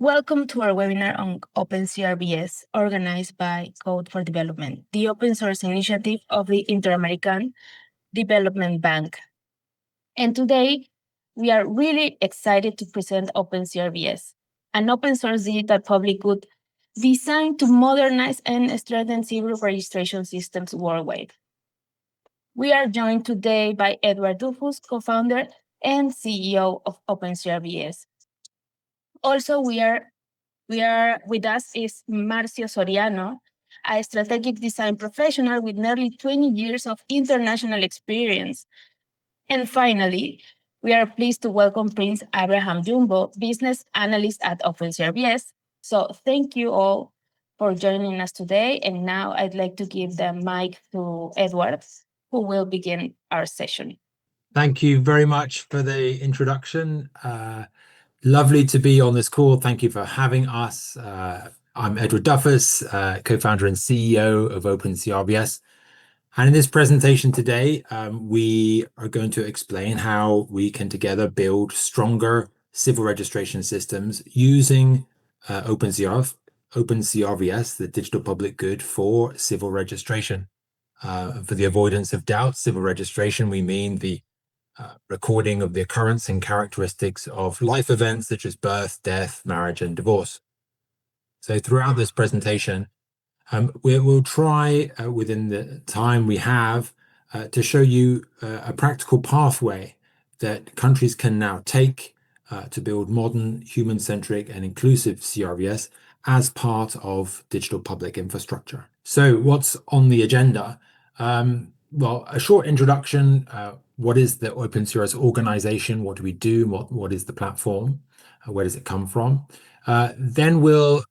Welcome to our webinar on OpenCRVS, organized by Code4Development, the open source initiative of the Inter-American Development Bank. And today, we are really excited to present OpenCRVS, an open source digital public good designed to modernize and strengthen civil registration systems worldwide. We are joined today by Edward Dufus, co-founder and CEO of OpenCRVS. Also, we are with us is Marcio Soriano, a strategic design professional with nearly 20 years of international experience. And finally, we are pleased to welcome Prince Abraham Jumbo, business analyst at OpenCRVS. So thank you all for joining us today. And now I'd like to give the mic to Edward, who will begin our session. Thank you very much for the introduction. Lovely to be on this call. Thank you for having us. I'm Edward Dufus, co-founder and CEO of OpenCRVS. And in this presentation today, we are going to explain how we can together build stronger civil registration systems using OpenCRVS, the digital public good for civil registration. For the avoidance of doubt, civil registration, we mean the recording of the occurrence and characteristics of life events such as birth, death, marriage, and divorce. So throughout this presentation, we'll try within the time we have to show you a practical pathway that countries can now take to build modern, human-centric, and inclusive CRVS as part of digital public infrastructure. So what's on the agenda? Well, a short introduction. What is the OpenCRVS organization? What do we do? What is the platform? Where does it come from? Then we'll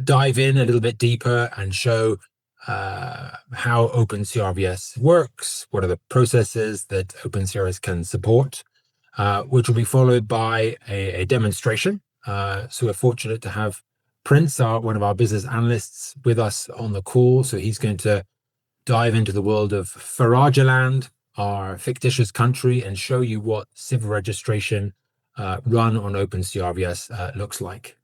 dive in a little bit deeper and show how OpenCRVS works. What are the processes that OpenCRVS can support? Which will be followed by a demonstration. So we're fortunate to have Prince, one of our business analysts, with us on the call. So he's going to dive into the world of Farajaland, our fictitious country, and show you what civil registration run on OpenCRVS looks like.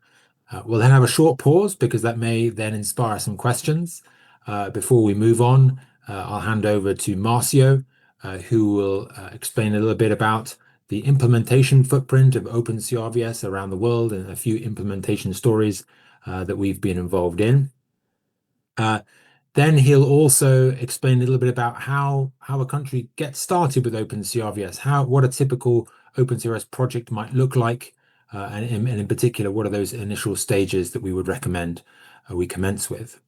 We'll then have a short pause because that may then inspire some questions. Before we move on, I'll hand over to Marcio, who will explain a little bit about the implementation footprint of OpenCRVS around the world and a few implementation stories that we've been involved in. Then he'll also explain a little bit about how a country gets started with OpenCRVS, what a typical OpenCRVS project might look like, and in particular, what are those initial stages that we would recommend we commence with.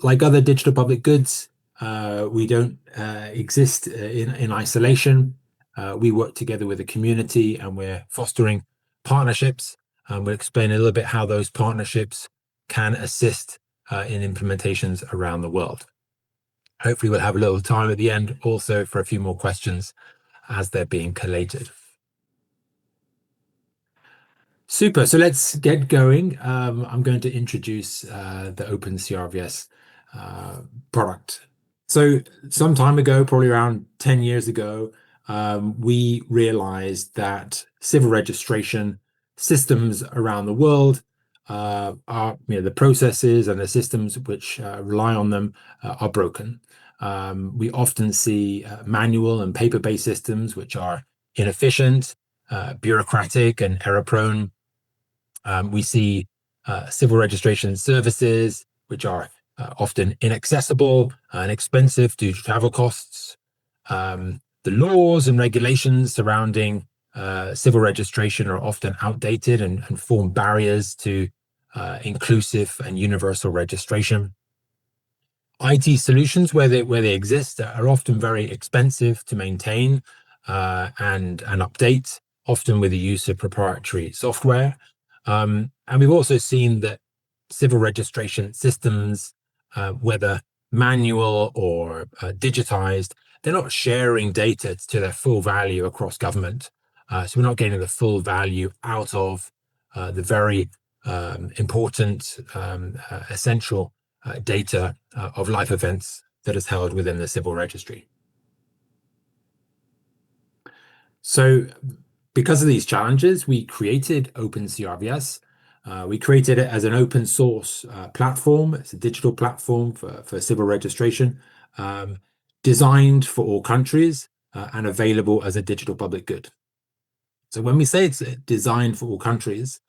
Like other digital public goods, we don't exist in isolation. We work together with a community and we're fostering partnerships. We'll explain a little bit how those partnerships can assist in implementations around the world. Hopefully we'll have a little time at the end also for a few more questions as they're being collated. Super, so let's get going. I'm going to introduce the OpenCRVS product. So some time ago, probably around 10 years ago, we realized that civil registration systems around the world the processes and the systems which rely on them are broken. We often see manual and paper-based systems which are inefficient, bureaucratic, and error-prone. We see civil registration services which are often inaccessible and expensive due to travel costs. The laws and regulations surrounding civil registration are often outdated and form barriers to inclusive and universal registration. IT solutions, where they exist, are often very expensive to maintain and update, often with the use of proprietary software. And we've also seen that civil registration systems, whether manual or digitized, they're not sharing data to their full value across government. So we're not getting the full value out of the very important, essential data of life events that is held within the civil registry. So because of these challenges, we created OpenCRVS. We created it as an open source platform. It's a digital platform for civil registration, designed for all countries and available as a digital public good. So when we say it's designed for all countries,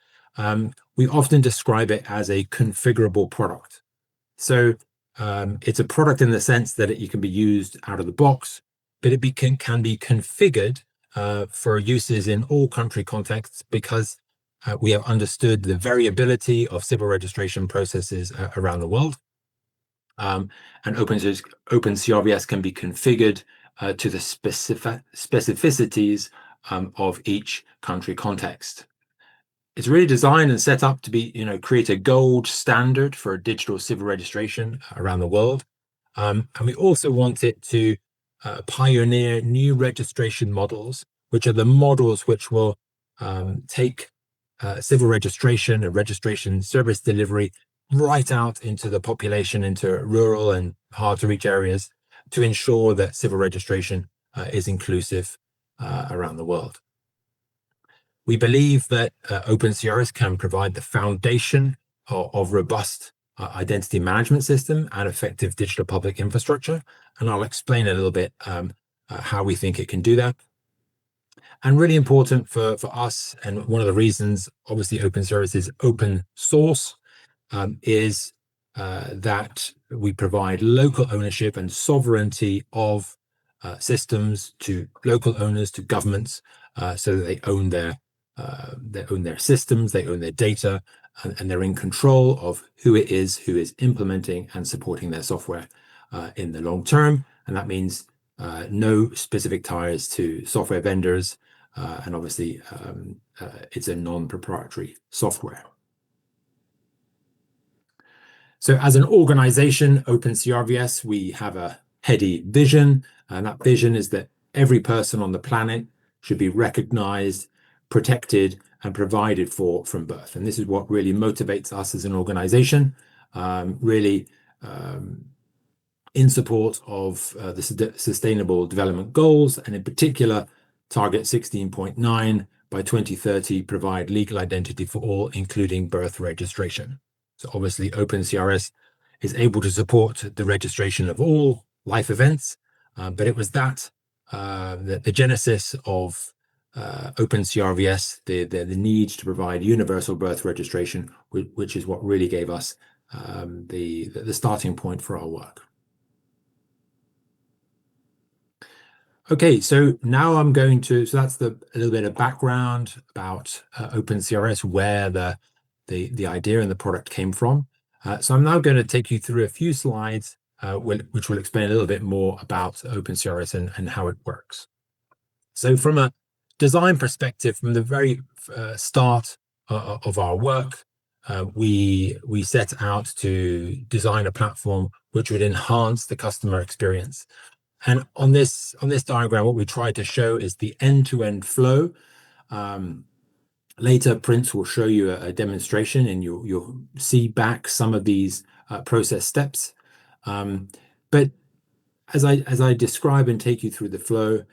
we often describe it as a configurable product. So it's a product in the sense that it can be used out of the box, but it can be configured for uses in all country contexts, because we have understood the variability of civil registration processes around the world. And OpenCRVS can be configured to the specificities of each country context. It's really designed and set up to be, create a gold standard for digital civil registration around the world. And we also want it to pioneer new registration models, which are the models which will take civil registration and registration service delivery right out into the population, into rural and hard to reach areas, to ensure that civil registration is inclusive around the world. We believe that OpenCRVS can provide the foundation of robust identity management system and effective digital public infrastructure. And I'll explain a little bit how we think it can do that. And really important for us, and one of the reasons, obviously, OpenCRVS is open source, is that we provide local ownership and sovereignty of systems to local owners, to governments, so that they own their systems, they own their data, and they're in control of who is implementing and supporting their software in the long term. And that means no specific ties to software vendors, and obviously it's a non-proprietary software. So as an organization, OpenCRVS, we have a heady vision, and that vision is that every person on the planet should be recognized, protected, and provided for from birth. And this is what really motivates us as an organization, really in support of the Sustainable Development Goals, and in particular, Target 16.9 by 2030, provide legal identity for all, including birth registration. So obviously, OpenCRVS is able to support the registration of all life events, but it was that the genesis of OpenCRVS, the need to provide universal birth registration, which is what really gave us the starting point for our work. Okay, so now I'm going to, so that's a little bit of background about OpenCRVS, where the idea and the product came from. So I'm now going to take you through a few slides which will explain a little bit more about OpenCRVS and how it works. So from a design perspective, from the very start of our work, we set out to design a platform which would enhance the customer experience. And on this diagram, what we try to show is the end-to-end flow. Later, Prince will show you a demonstration, and you'll see back some of these process steps. But as I describe and take you through the flow,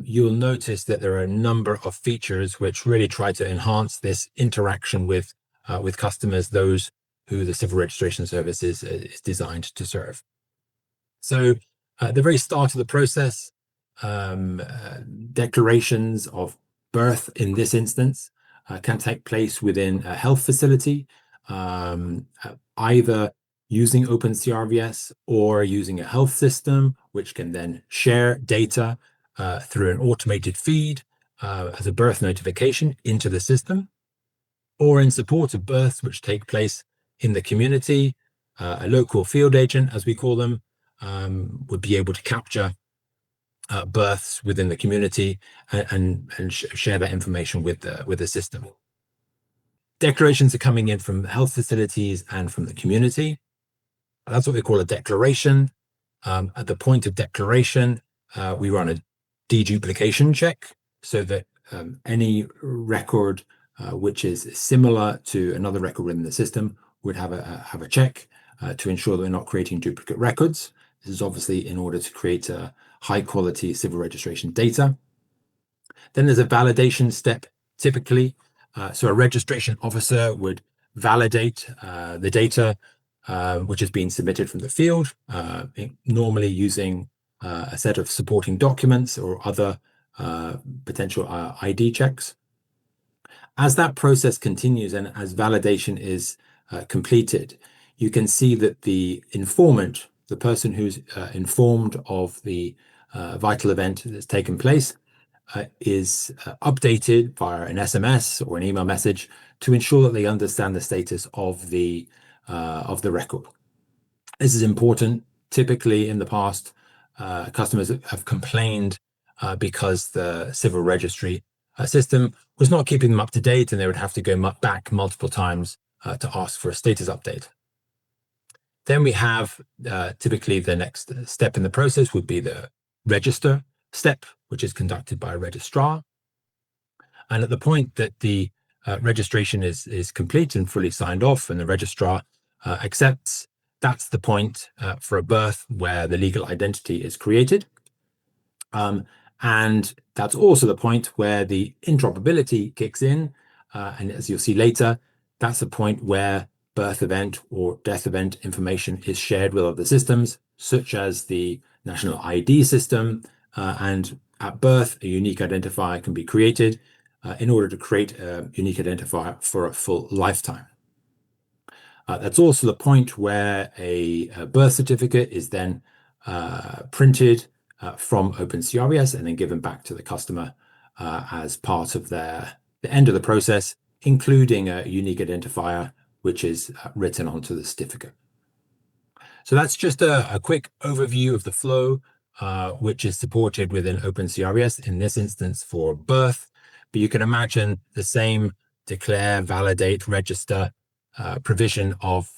you'll notice that there are a number of features which really try to enhance this interaction with customers, those who the civil registration service is designed to serve. So at the very start of the process, declarations of birth in this instance can take place within a health facility, either using OpenCRVS or using a health system, which can then share data through an automated feed as a birth notification into the system, or in support of births which take place in the community. A local field agent, as we call them, would be able to capture births within the community and share that information with the system. Declarations are coming in from health facilities and from the community. That's what we call a declaration. At the point of declaration, we run a deduplication check, so that any record which is similar to another record within the system would have a check to ensure that we're not creating duplicate records. This is obviously in order to create a high quality civil registration data. Then there's a validation step, typically. So a registration officer would validate the data which has been submitted from the field, normally using a set of supporting documents or other potential ID checks. As that process continues and as validation is completed, you can see that the informant, the person who's informed of the vital event that's taken place, is updated via an SMS or an email message to ensure that they understand the status of the record. This is important. Typically, in the past, customers have complained because the civil registry system was not keeping them up to date, and they would have to go back multiple times to ask for a status update. Then we have typically the next step in the process would be the register step, which is conducted by a registrar. And at the point that the registration is complete and fully signed off and the registrar accepts, that's the point for a birth where the legal identity is created. And that's also the point where the interoperability kicks in. And as you'll see later, that's the point where birth event or death event information is shared with other systems, such as the national ID system. And at birth, a unique identifier can be created in order to create a unique identifier for a full lifetime. That's also the point where a birth certificate is then printed from OpenCRVS and then given back to the customer as part of the end of the process, including a unique identifier, which is written onto the certificate. So that's just a quick overview of the flow, which is supported within OpenCRVS, in this instance for birth. But you can imagine the same declare, validate, register provision of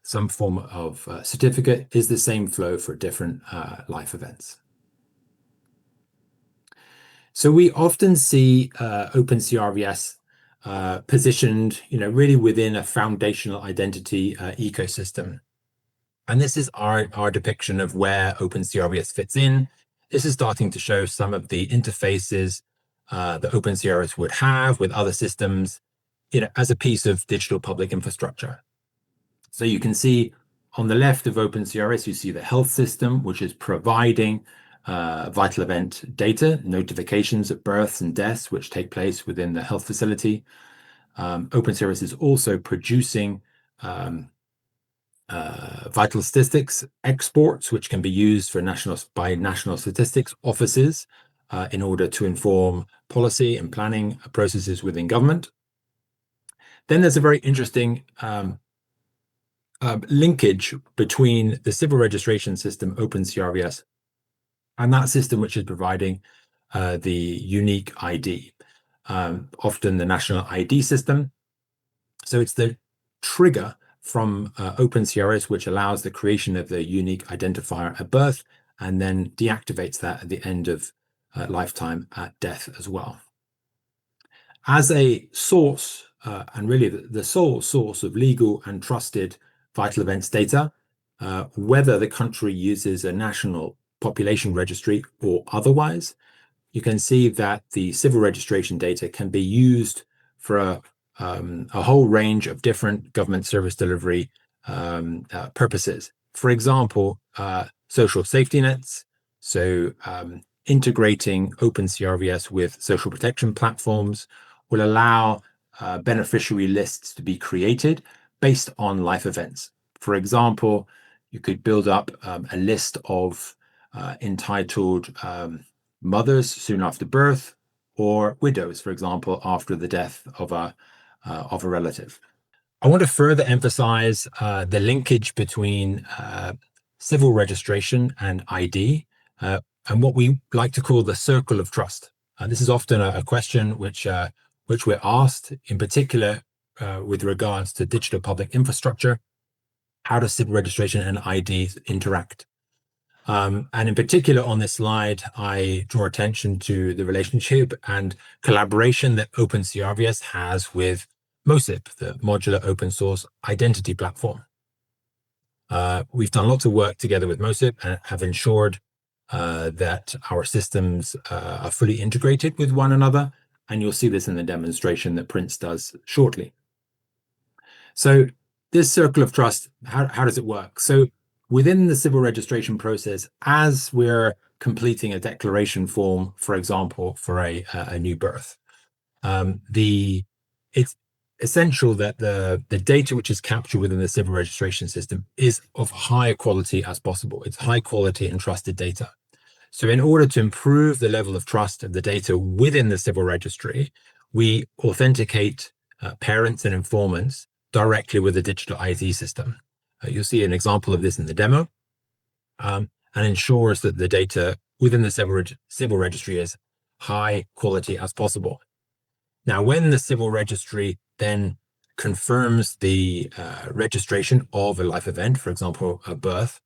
some form of certificate is the same flow for different life events. So we often see OpenCRVS positioned, really within a foundational identity ecosystem. And this is our depiction of where OpenCRVS fits in. This is starting to show some of the interfaces that OpenCRVS would have with other systems, as a piece of digital public infrastructure. So you can see on the left of OpenCRVS, you see the health system, which is providing vital event data, notifications of births and deaths, which take place within the health facility. OpenCRVS is also producing vital statistics exports, which can be used by national statistics offices in order to inform policy and planning processes within government. Then there's a very interesting linkage between the civil registration system, OpenCRVS, and that system which is providing the unique ID, often the national ID system. So it's the trigger from OpenCRVS which allows the creation of the unique identifier at birth and then deactivates that at the end of lifetime at death as well. As a source, and really the sole source of legal and trusted vital events data, whether the country uses a national population registry or otherwise, you can see that the civil registration data can be used for a whole range of different government service delivery purposes. For example, social safety nets, so integrating OpenCRVS with social protection platforms will allow beneficiary lists to be created based on life events. For example, you could build up a list of entitled mothers soon after birth, or widows, for example, after the death of a relative. I want to further emphasize the linkage between civil registration and ID, and what we like to call the circle of trust. This is often a question which we're asked, in particular with regards to digital public infrastructure. How does civil registration and ID interact? And in particular on this slide, I draw attention to the relationship and collaboration that OpenCRVS has with MOSIP, the modular open source identity platform. We've done lots of work together with MOSIP and have ensured that our systems are fully integrated with one another. And you'll see this in the demonstration that Prince does shortly. So this circle of trust, how does it work? So within the civil registration process, as we're completing a declaration form, for example, for a new birth, it's essential that the data which is captured within the civil registration system is of high quality as possible. It's high quality and trusted data. So in order to improve the level of trust of the data within the civil registry, we authenticate parents and informants directly with the digital ID system. You'll see an example of this in the demo, and ensures that the data within the civil registry is high quality as possible. Now, when the civil registry then confirms the registration of a life event, for example, a birth,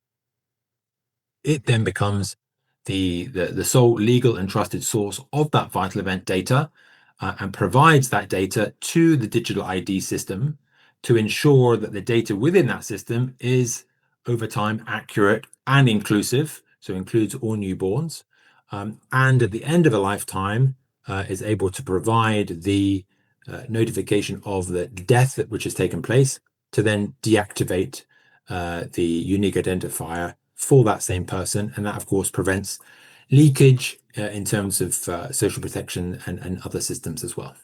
it then becomes the sole legal and trusted source of that vital event data, and provides that data to the digital ID system to ensure that the data within that system is over time accurate and inclusive, so includes all newborns, and at the end of a lifetime is able to provide the notification of the death which has taken place to then deactivate the unique identifier for that same person. And that, of course, prevents leakage in terms of social protection and other systems as well.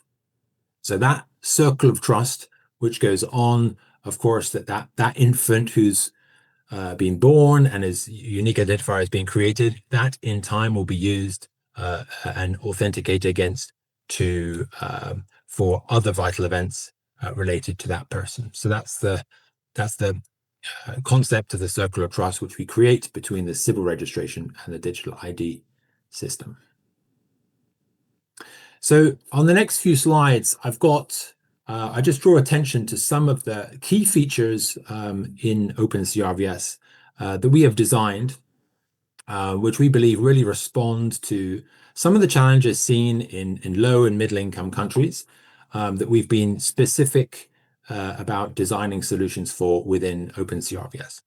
So that circle of trust, which goes on, of course, that infant who's been born and his unique identifier is being created, that in time will be used and authenticated against for other vital events related to that person. So that's the concept of the circle of trust which we create between the civil registration and the digital ID system. So on the next few slides, I just draw attention to some of the key features in OpenCRVS that we have designed, which we believe really respond to some of the challenges seen in low and middle income countries that we've been specific about designing solutions for within OpenCRVS.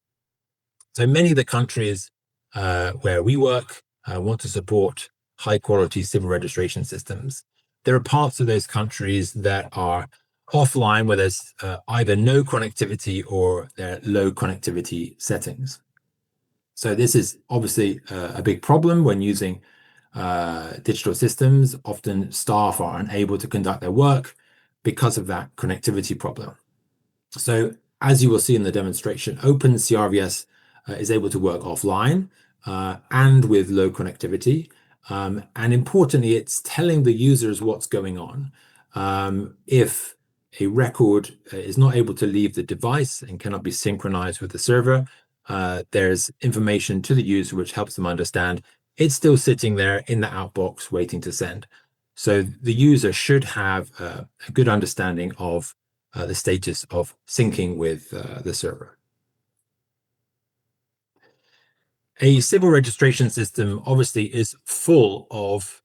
So many of the countries where we work want to support high quality civil registration systems. There are parts of those countries that are offline where there's either no connectivity or they're low connectivity settings. So this is obviously a big problem when using digital systems. Often staff are unable to conduct their work because of that connectivity problem. So as you will see in the demonstration, OpenCRVS is able to work offline and with low connectivity. And importantly, it's telling the users what's going on. If a record is not able to leave the device and cannot be synchronized with the server, there's information to the user which helps them understand it's still sitting there in the outbox waiting to send. So the user should have a good understanding of the status of syncing with the server. A civil registration system obviously is full of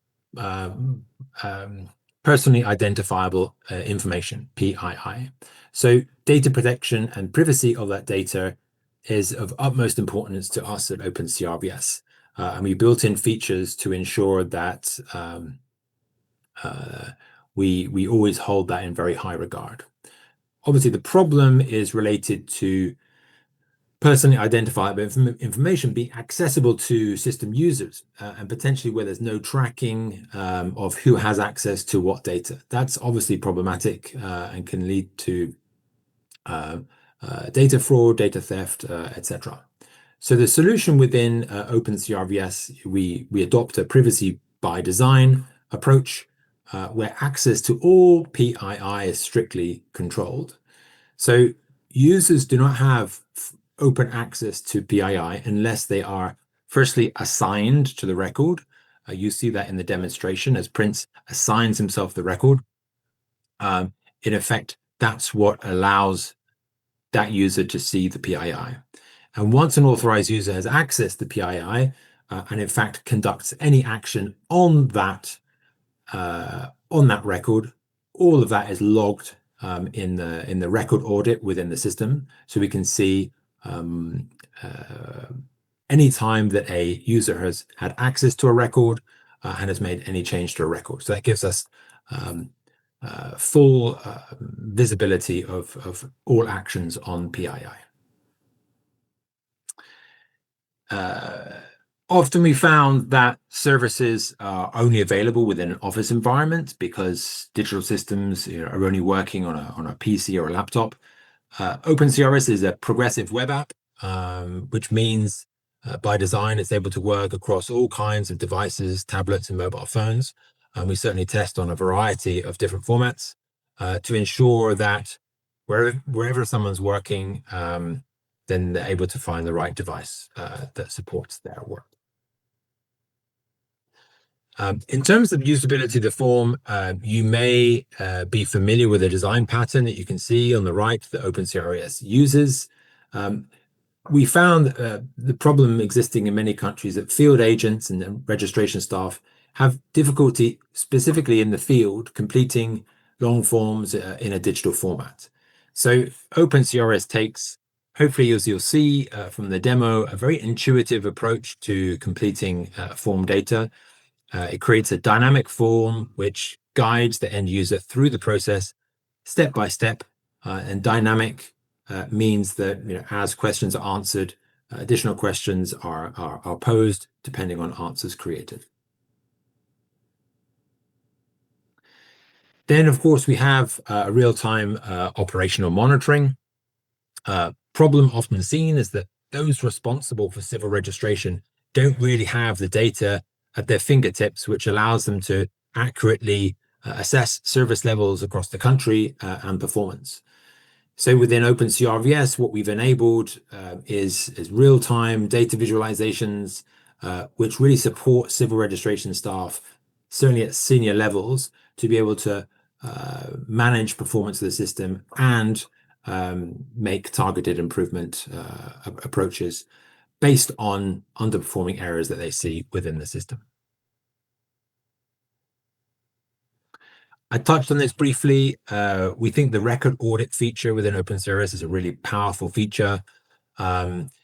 personally identifiable information, PII. So data protection and privacy of that data is of utmost importance to us at OpenCRVS. And we built in features to ensure that we always hold that in very high regard. Obviously, the problem is related to personally identifiable information being accessible to system users and potentially where there's no tracking of who has access to what data. That's obviously problematic and can lead to data fraud, data theft, etc. So the solution within OpenCRVS, we adopt a privacy by design approach where access to all PII is strictly controlled. So users do not have open access to PII unless they are firstly assigned to the record. You see that in the demonstration as Prince assigns himself the record. In effect, that's what allows that user to see the PII. And once an authorized user has accessed the PII and in fact conducts any action on that record, all of that is logged in the record audit within the system, so we can see any time that a user has had access to a record and has made any change to a record. So that gives us full visibility of all actions on PII. Often we found that services are only available within an office environment because digital systems are only working on a PC or a laptop. OpenCRVS is a progressive web app, which means by design it's able to work across all kinds of devices, tablets and mobile phones. And we certainly test on a variety of different formats to ensure that wherever someone's working, then they're able to find the right device that supports their work. In terms of usability of the form, you may be familiar with the design pattern that you can see on the right that OpenCRVS uses. We found the problem existing in many countries that field agents and registration staff have difficulty, specifically in the field, completing long forms in a digital format. So OpenCRVS takes, hopefully as you'll see from the demo, a very intuitive approach to completing form data. It creates a dynamic form which guides the end user through the process step by step, and dynamic means that as questions are answered, additional questions are posed depending on answers created. Then, of course, we have a real-time operational monitoring. Problem often seen is that those responsible for civil registration don't really have the data at their fingertips, which allows them to accurately assess service levels across the country and performance. So within OpenCRVS, what we've enabled is real-time data visualizations, which really support civil registration staff, certainly at senior levels, to be able to manage performance of the system and make targeted improvement approaches based on underperforming areas that they see within the system. I touched on this briefly. We think the record audit feature within OpenCRVS is a really powerful feature. The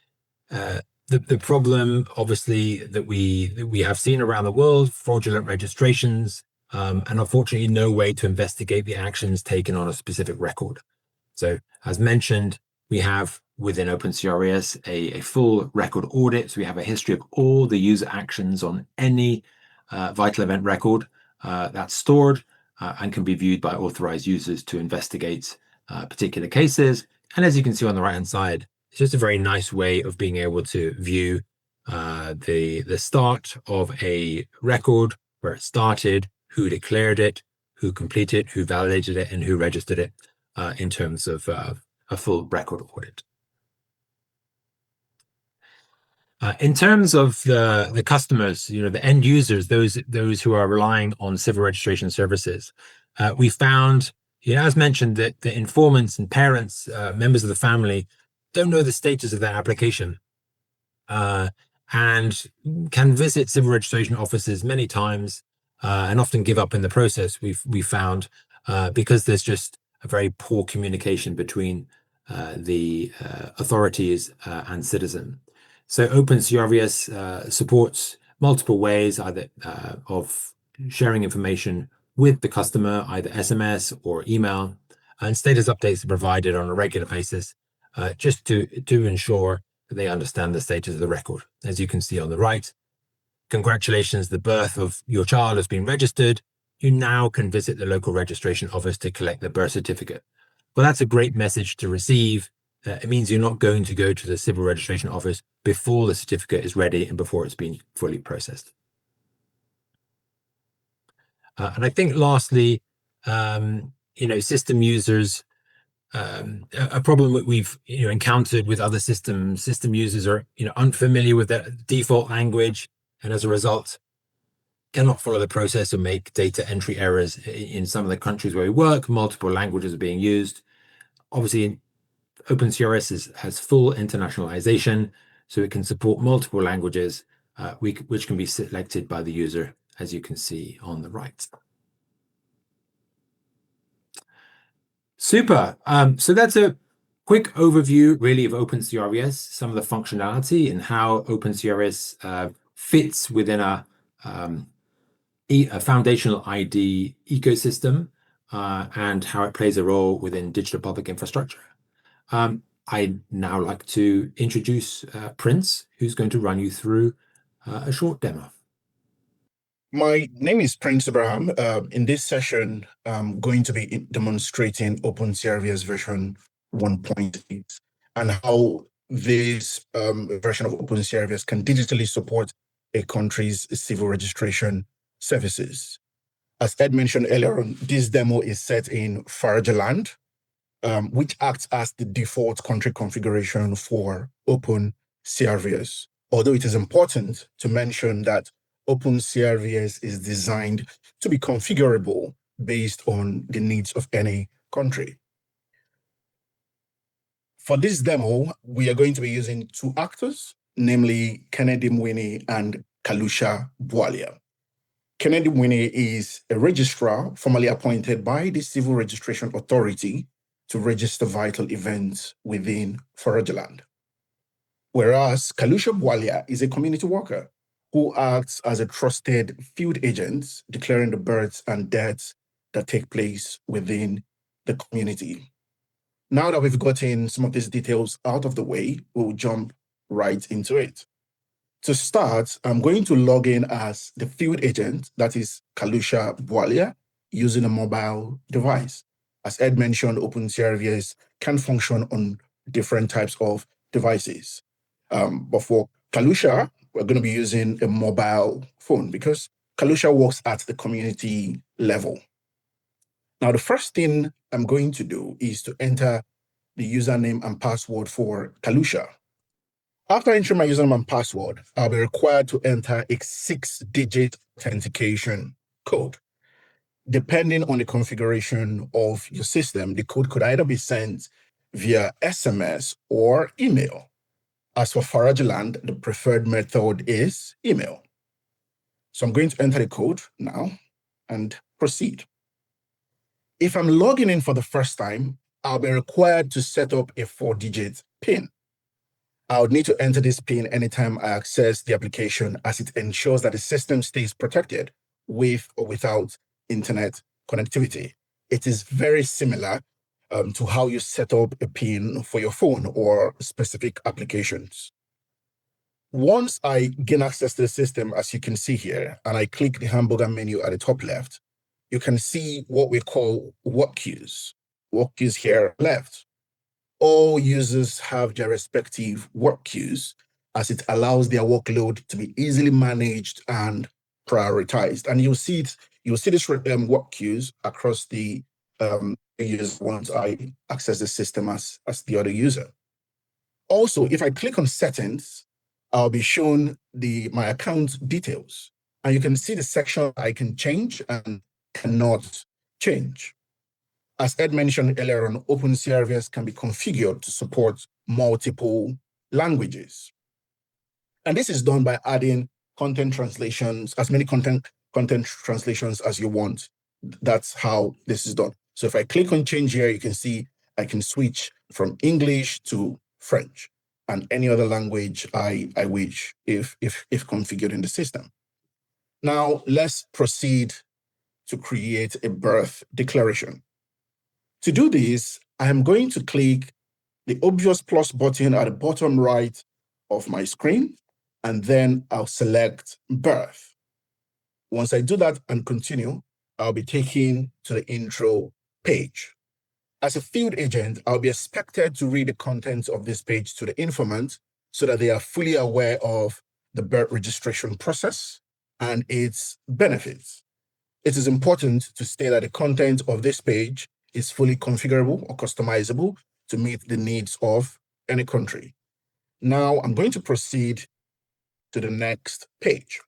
problem, obviously, that we have seen around the world, fraudulent registrations, and unfortunately no way to investigate the actions taken on a specific record. So as mentioned, we have within OpenCRVS a full record audit. So we have a history of all the user actions on any vital event record that's stored and can be viewed by authorized users to investigate particular cases. And as you can see on the right-hand side, it's just a very nice way of being able to view the start of a record, where it started, who declared it, who completed it, who validated it, and who registered it in terms of a full record audit. In terms of the customers, the end users, those who are relying on civil registration services, we found, as mentioned, that the informants and parents, members of the family, don't know the status of their application and can visit civil registration offices many times and often give up in the process. We've found because there's just a very poor communication between the authorities and citizen. So OpenCRVS supports multiple ways either of sharing information with the customer, either SMS or email, and status updates are provided on a regular basis just to ensure that they understand the status of the record. As you can see on the right, congratulations, the birth of your child has been registered. You now can visit the local registration office to collect the birth certificate. Well, that's a great message to receive. It means you're not going to go to the civil registration office before the certificate is ready and before it's been fully processed. And I think lastly, system users, a problem that we've encountered with other systems, system users are unfamiliar with the default language, and as a result cannot follow the process or make data entry errors. In some of the countries where we work, multiple languages are being used. Obviously, OpenCRVS has full internationalization, so it can support multiple languages, which can be selected by the user, as you can see on the right. Super. So that's a quick overview, really, of OpenCRVS, some of the functionality and how OpenCRVS fits within a foundational ID ecosystem. and how it plays a role within digital public infrastructure. I'd now like to introduce Prince, who's going to run you through a short demo. My name is Prince Abraham. In this session, I'm going to be demonstrating OpenCRVS version 1.8 and how this version of OpenCRVS can digitally support a country's civil registration services. As Ed mentioned earlier on, this demo is set in Farajaland, which acts as the default country configuration for OpenCRVS. Although it is important to mention that OpenCRVS is designed to be configurable based on the needs of any country. For this demo, we are going to be using two actors, namely Kennedy Mwini and Kalusha Bwalia. Kennedy Mwini is a registrar formerly appointed by the Civil Registration Authority to register vital events within Farajaland. Whereas Kalusha Bwalia is a community worker who acts as a trusted field agent, declaring the births and deaths that take place within the community. Now that we've gotten some of these details out of the way, we'll jump right into it. To start, I'm going to log in as the field agent, that is Kalusha Bwalia, using a mobile device. As Ed mentioned, OpenCRVS can function on different types of devices. But for Kalusha, we're going to be using a mobile phone because Kalusha works at the community level. Now, the first thing I'm going to do is to enter the username and password for Kalusha. After entering my username and password, I'll be required to enter a 6-digit authentication code. Depending on the configuration of your system, the code could either be sent via SMS or email. As for Farajaland, the preferred method is email. So I'm going to enter the code now and proceed. If I'm logging in for the first time, I'll be required to set up a 4-digit PIN. I would need to enter this PIN anytime I access the application, as it ensures that the system stays protected with or without internet connectivity. It is very similar to how you set up a PIN for your phone or specific applications. Once I gain access to the system, as you can see here, and I click the hamburger menu at the top left, you can see what we call work queues. Work queues here left. All users have their respective work queues, as it allows their workload to be easily managed and prioritized. And you'll see this work queues across the users once I access the system as the other user. Also, if I click on settings, I'll be shown my account details, and you can see the section I can change and cannot change. As Ed mentioned earlier on, OpenCRVS can be configured to support multiple languages. And this is done by adding content translations, as many content translations as you want. That's how this is done. So if I click on change here, you can see I can switch from English to French and any other language I wish if configured in the system. Now let's proceed to create a birth declaration. To do this, I'm going to click the obvious plus button at the bottom right of my screen, and then I'll select birth. Once I do that and continue, I'll be taken to the intro page. As a field agent, I'll be expected to read the contents of this page to the informant so that they are fully aware of the birth registration process and its benefits. It is important to state that the content of this page is fully configurable or customizable to meet the needs of any country. Now I'm going to proceed to the next page.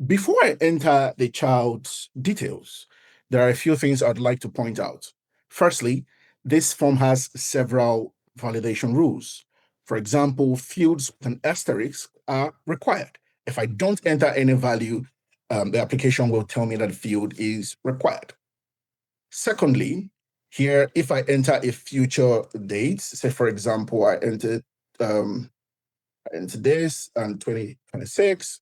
Before I enter the child's details, there are a few things I'd like to point out. Firstly, this form has several validation rules. For example, fields with an asterisk are required. If I don't enter any value, the application will tell me that the field is required. Secondly, here, if I enter a future date, say for example, I entered this and 2026,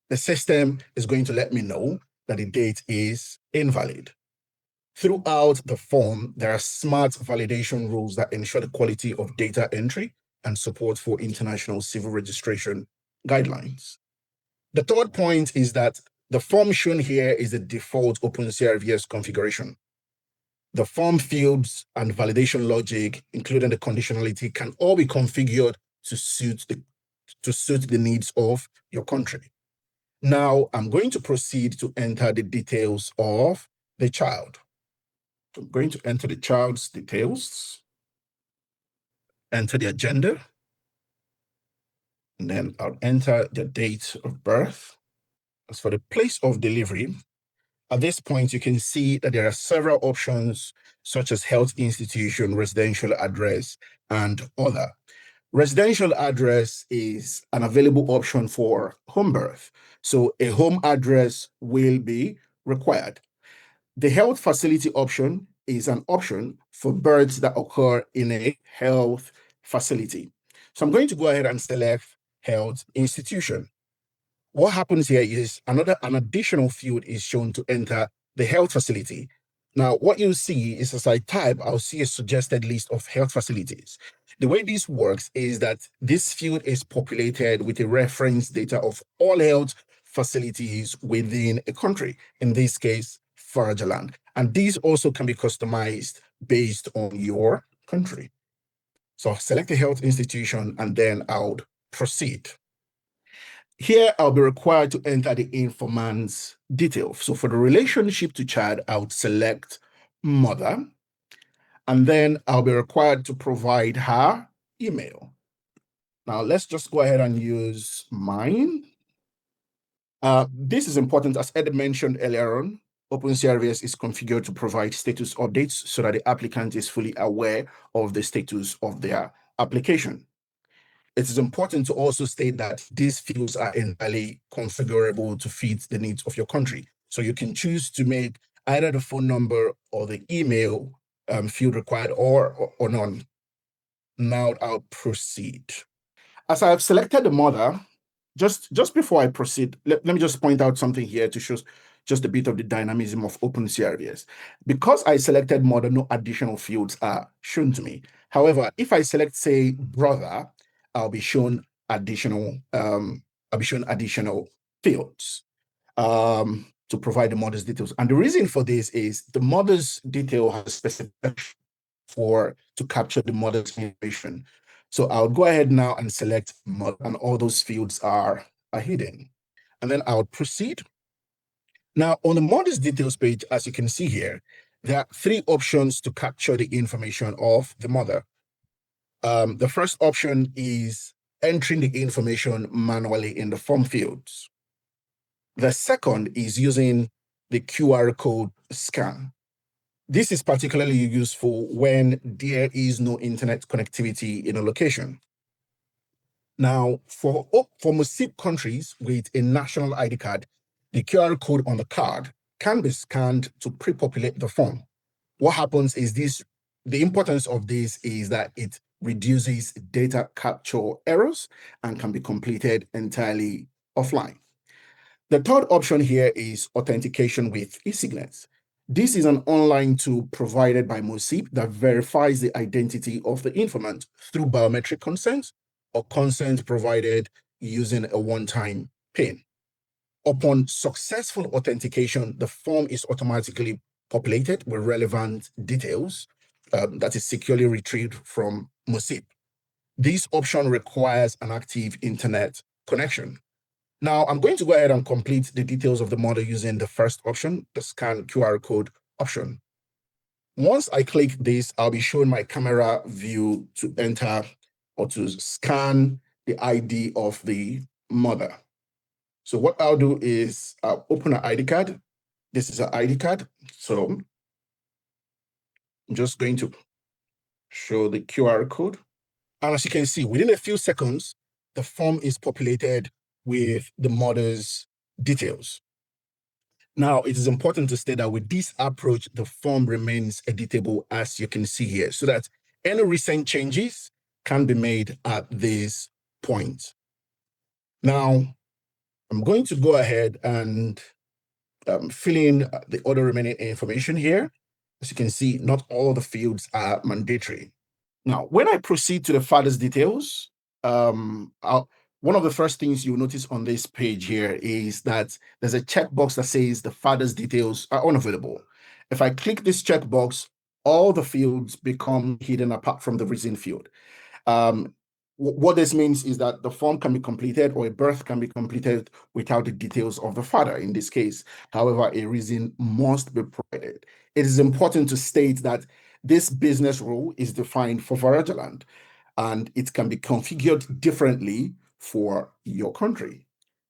the system is going to let me know that the date is invalid. Throughout the form, there are smart validation rules that ensure the quality of data entry and support for international civil registration guidelines. The third point is that the form shown here is the default OpenCRVS configuration. The form fields and validation logic, including the conditionality, can all be configured to suit the needs of your country. Now, I'm going to proceed to enter the details of the child. I'm going to enter the child's details, enter their gender, and then I'll enter the date of birth. As for the place of delivery, at this point, you can see that there are several options such as health institution, residential address, and other. Residential address is an available option for home birth. So a home address will be required. The health facility option is an option for births that occur in a health facility. So I'm going to go ahead and select health institution. What happens here is an additional field is shown to enter the health facility. Now, what you'll see is as I type, I'll see a suggested list of health facilities. The way this works is that this field is populated with a reference data of all health facilities within a country, in this case, Farajaland. And these also can be customized based on your country. So I'll select the health institution and then I'll proceed. Here, I'll be required to enter the informant's details. So for the relationship to child, I would select mother, and then I'll be required to provide her email. Now, let's just go ahead and use mine. This is important, as Ed mentioned earlier on. OpenCRVS is configured to provide status updates so that the applicant is fully aware of the status of their application. It is important to also state that these fields are entirely configurable to fit the needs of your country. So you can choose to make either the phone number or the email field required or none. Now I'll proceed. As I have selected the mother, just before I proceed, let me just point out something here to show just a bit of the dynamism of OpenCRVS. Because I selected mother, no additional fields are shown to me. However, if I select, say, brother, I'll be shown additional fields to provide the mother's details. And the reason for this is the mother's detail has a specific to capture the mother's information. So I'll go ahead now and select mother, and all those fields are hidden. And then I'll proceed. Now, on the mother's details page, as you can see here, there are three options to capture the information of the mother. The first option is entering the information manually in the form fields. The second is using the QR code scan. This is particularly useful when there is no internet connectivity in a location. Now, for most countries with a national ID card, the QR code on the card can be scanned to pre-populate the form. What happens is the importance of this is that it reduces data capture errors and can be completed entirely offline. The third option here is authentication with e-signets. This is an online tool provided by MOSIP that verifies the identity of the informant through biometric consent or consent provided using a one-time PIN. Upon successful authentication, the form is automatically populated with relevant details that is securely retrieved from MOSIP. This option requires an active internet connection. Now, I'm going to go ahead and complete the details of the model using the first option, the scan QR code option. Once I click this, I'll be showing my camera view to enter or to scan the ID of the mother. So what I'll do is I'll open an ID card. This is an ID card. So I'm just going to show the QR code. And as you can see, within a few seconds, the form is populated with the mother's details. Now, it is important to state that with this approach, the form remains editable, as you can see here, so that any recent changes can be made at this point. Now, I'm going to go ahead and fill in the other remaining information here. As you can see, not all the fields are mandatory. Now, when I proceed to the father's details, one of the first things you'll notice on this page here is that there's a checkbox that says the father's details are unavailable. If I click this checkbox, all the fields become hidden apart from the reason field. What this means is that the form can be completed or a birth can be completed without the details of the father in this case. However, a reason must be provided. It is important to state that this business rule is defined for Varajaland and it can be configured differently for your country.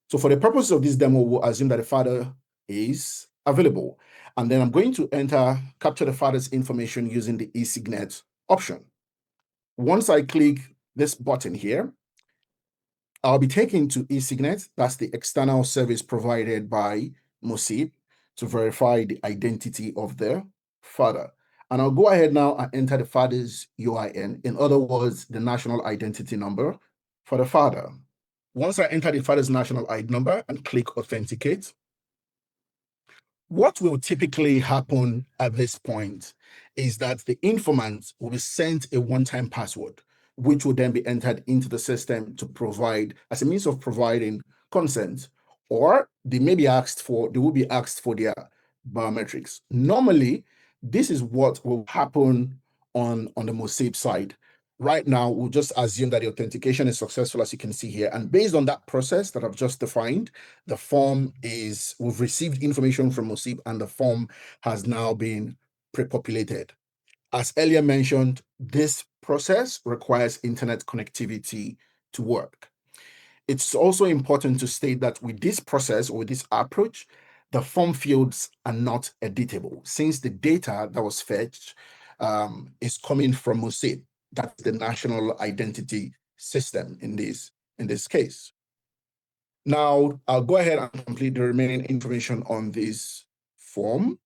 So for the purpose of this demo, we'll assume that the father is available. And then I'm going to capture the father's information using the eSignet option. Once I click this button here, I'll be taken to eSignet. That's the external service provided by MOSIP to verify the identity of the father. And I'll go ahead now and enter the father's UIN, in other words, the national identity number for the father. Once I enter the father's national ID number and click Authenticate, what will typically happen at this point is that the informant will be sent a one-time password, which will then be entered into the system to provide as a means of providing consent, or they will be asked for their biometrics. Normally, this is what will happen on the MOSIP side. Right now, we'll just assume that the authentication is successful, as you can see here. And based on that process that I've just defined, the form we've received information from MOSIP and the form has now been pre-populated. As earlier mentioned, this process requires internet connectivity to work. It's also important to state that with this process or with this approach, the form fields are not editable since the data that was fetched is coming from MOSIP. That's the national identity system in this case. Now, I'll go ahead and complete the remaining information on this form.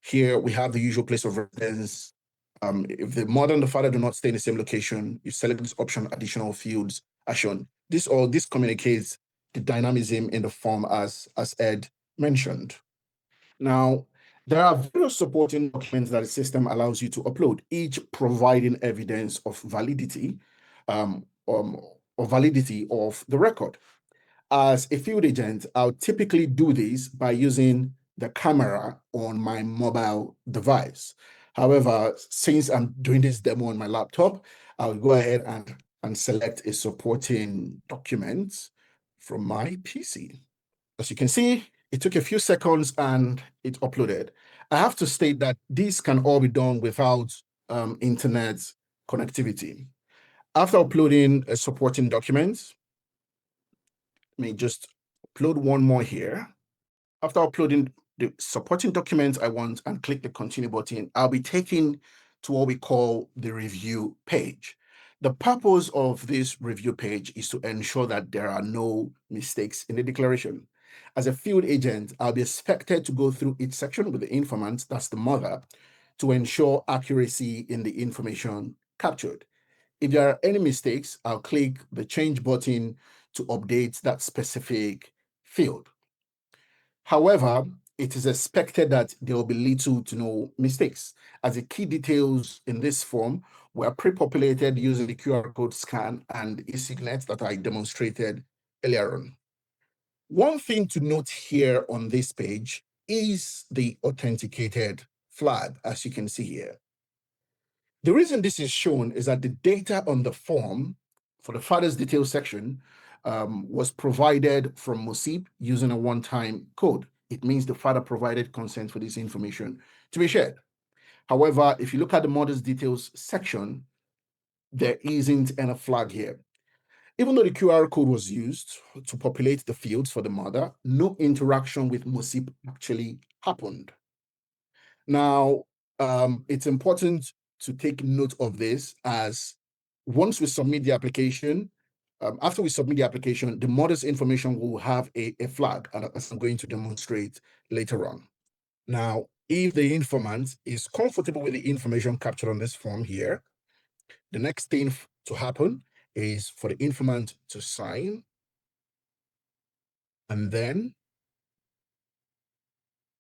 Here we have the usual place of residence. If the mother and the father do not stay in the same location, you select this option, additional fields are shown. This communicates the dynamism in the form as Ed mentioned. Now, there are various supporting documents that the system allows you to upload, each providing evidence of validity or validity of the record. As a field agent, I'll typically do this by using the camera on my mobile device. However, since I'm doing this demo on my laptop, I'll go ahead and select a supporting document from my PC. As you can see, it took a few seconds and it uploaded. I have to state that this can all be done without internet connectivity. After uploading a supporting document, let me just upload one more here. After uploading the supporting document I want and click the continue button, I'll be taken to what we call the review page. The purpose of this review page is to ensure that there are no mistakes in the declaration. As a field agent, I'll be expected to go through each section with the informant, that's the mother, to ensure accuracy in the information captured. If there are any mistakes, I'll click the change button to update that specific field. However, it is expected that there will be little to no mistakes, as the key details in this form were pre-populated using the QR code scan and eSignet that I demonstrated earlier on. One thing to note here on this page is the authenticated flag, as you can see here. The reason this is shown is that the data on the form for the father's details section was provided from MOSIP using a one-time code. It means the father provided consent for this information to be shared. However, if you look at the mother's details section, there isn't any flag here. Even though the QR code was used to populate the fields for the mother, no interaction with MOSIP actually happened. Now, it's important to take note of this, as once we submit the application, after we submit the application, the mother's information will have a flag, as I'm going to demonstrate later on. Now, if the informant is comfortable with the information captured on this form here, the next thing to happen is for the informant to sign, and then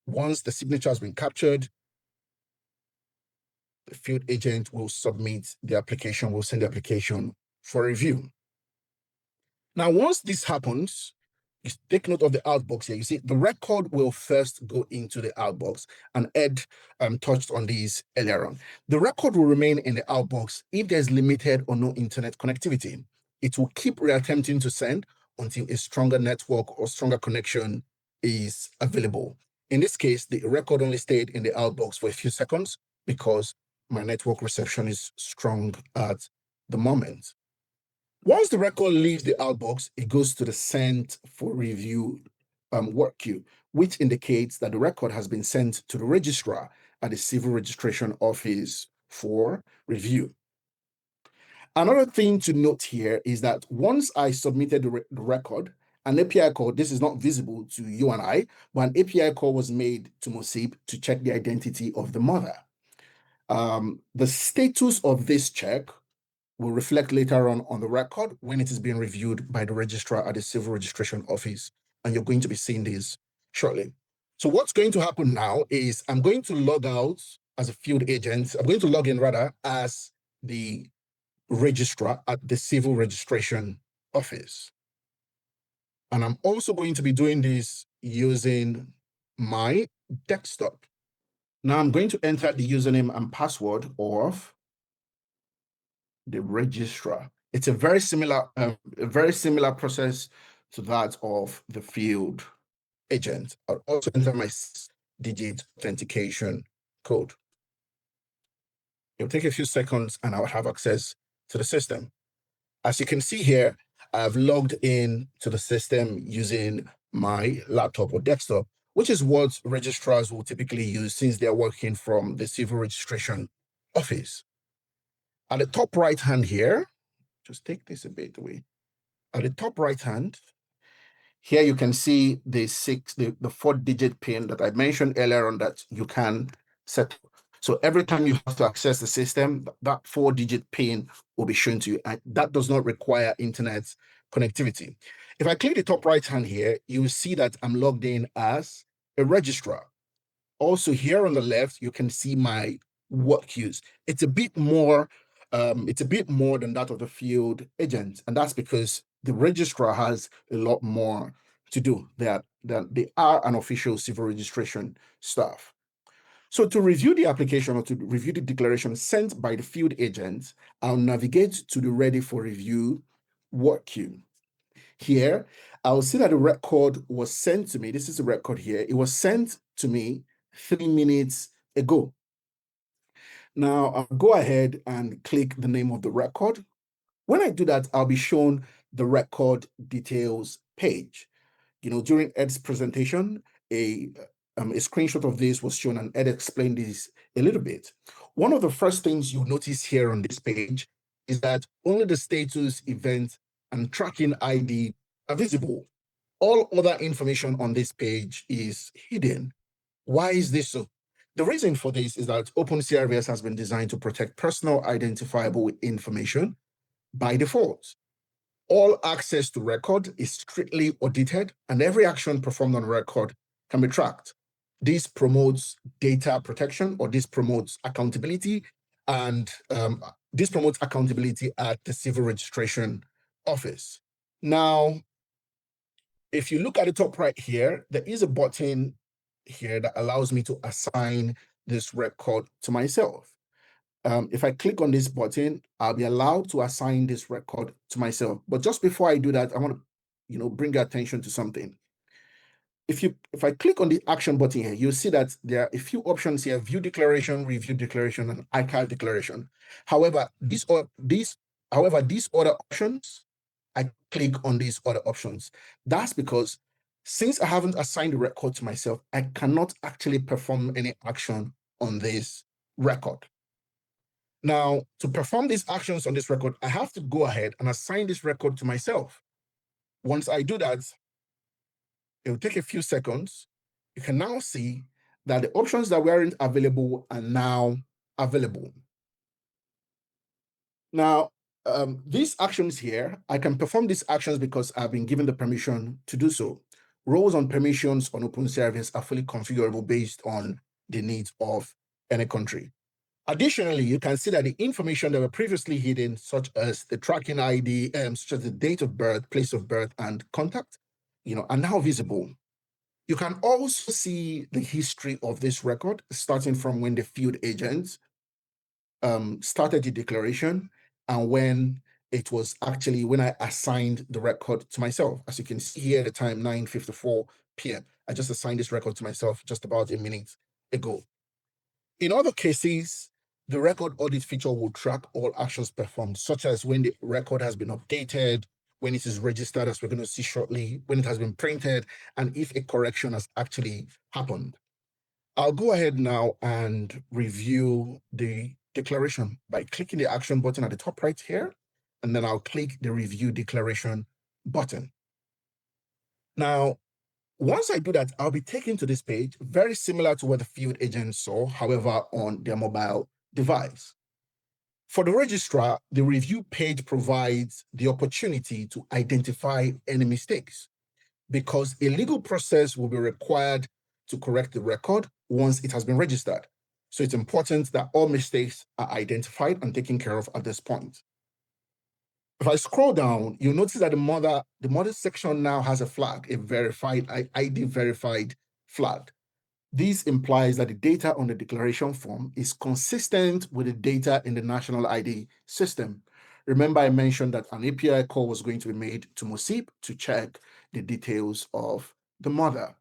Once the signature has been captured, the field agent will submit the application, will send the application for review. Now, once this happens, you take note of the outbox here. You see, the record will first go into the outbox, and Ed touched on these earlier on. The record will remain in the outbox if there's limited or no internet connectivity. It will keep reattempting to send until a stronger network or stronger connection is available. In this case, the record only stayed in the outbox for a few seconds because my network reception is strong at the moment. Once the record leaves the outbox, it goes to the sent for review work queue, which indicates that the record has been sent to the registrar at the civil registration office for review. Another thing to note here is that once I submitted the record, an API call, this is not visible to you and I, but an API call was made to Mosib to check the identity of the mother. The status of this check will reflect later on the record when it is being reviewed by the registrar at the civil registration office, and you're going to be seeing this shortly. So what's going to happen now is I'm going to log out as a field agent. I'm going to log in rather as the registrar at the civil registration office. And I'm also going to be doing this using my desktop. Now I'm going to enter the username and password of the registrar. It's a very similar process to that of the field agent. I'll also enter my 6-digit authentication code. It'll take a few seconds and I'll have access to the system. As you can see here, I've logged in to the system using my laptop or desktop, which is what registrars will typically use since they're working from the civil registration office. At the top right hand here, just take this a bit away. At the top right hand, here you can see the 4-digit PIN that I mentioned earlier on that you can set. So every time you have to access the system, that 4-digit PIN will be shown to you. And that does not require internet connectivity. If I click the top right hand here, you will see that I'm logged in as a registrar. Also here on the left, you can see my work queues. It's a bit more than that of the field agent, and that's because the registrar has a lot more to do. They are an official civil registration staff. So to review the application or to review the declaration sent by the field agent, I'll navigate to the ready for review work queue. Here, I'll see that the record was sent to me. This is the record here. It was sent to me 3 minutes ago. Now I'll go ahead and click the name of the record. When I do that, I'll be shown the record details page. During Ed's presentation, a screenshot of this was shown, and Ed explained this a little bit. One of the first things you'll notice here on this page is that only the status, event, and tracking ID are visible. All other information on this page is hidden. Why is this so? The reason for this is that OpenCRVS has been designed to protect personal identifiable information by default. All access to record is strictly audited, and every action performed on record can be tracked. This promotes data protection, or this promotes accountability, and this promotes accountability at the civil registration office. Now, if you look at the top right here, there is a button here that allows me to assign this record to myself. If I click on this button, I'll be allowed to assign this record to myself. But just before I do that, I want to, bring your attention to something. If I click on the action button here, you'll see that there are a few options here: view declaration, review declaration, and archive declaration. However, these other options, I click on these other options. That's because since I haven't assigned the record to myself, I cannot actually perform any action on this record. Now, to perform these actions on this record, I have to go ahead and assign this record to myself. Once I do that, it will take a few seconds. You can now see that the options that weren't available are now available. Now, these actions here, I can perform these actions because I've been given the permission to do so. roles and permissions on OpenCRVS are fully configurable based on the needs of any country. Additionally, you can see that the information that were previously hidden, such as the tracking ID, such as the date of birth, place of birth, and contact, are now visible. You can also see the history of this record, starting from when the field agent started the declaration and when it was actually when I assigned the record to myself. As you can see here at the time, 9:54 p.m. I just assigned this record to myself just about a minute ago. In other cases, the record audit feature will track all actions performed, such as when the record has been updated, when it is registered, as we're going to see shortly, when it has been printed, and if a correction has actually happened. I'll go ahead now and review the declaration by clicking the action button at the top right here, and then I'll click the review declaration button. Now, once I do that, I'll be taken to this page, very similar to what the field agent saw, however, on their mobile device. For the registrar, the review page provides the opportunity to identify any mistakes, because a legal process will be required to correct the record once it has been registered. So it's important that all mistakes are identified and taken care of at this point. If I scroll down, you'll notice that the mother section now has a flag, a verified ID verified flag. This implies that the data on the declaration form is consistent with the data in the national ID system. Remember, I mentioned that an API call was going to be made to MOSIP to check the details of the mother.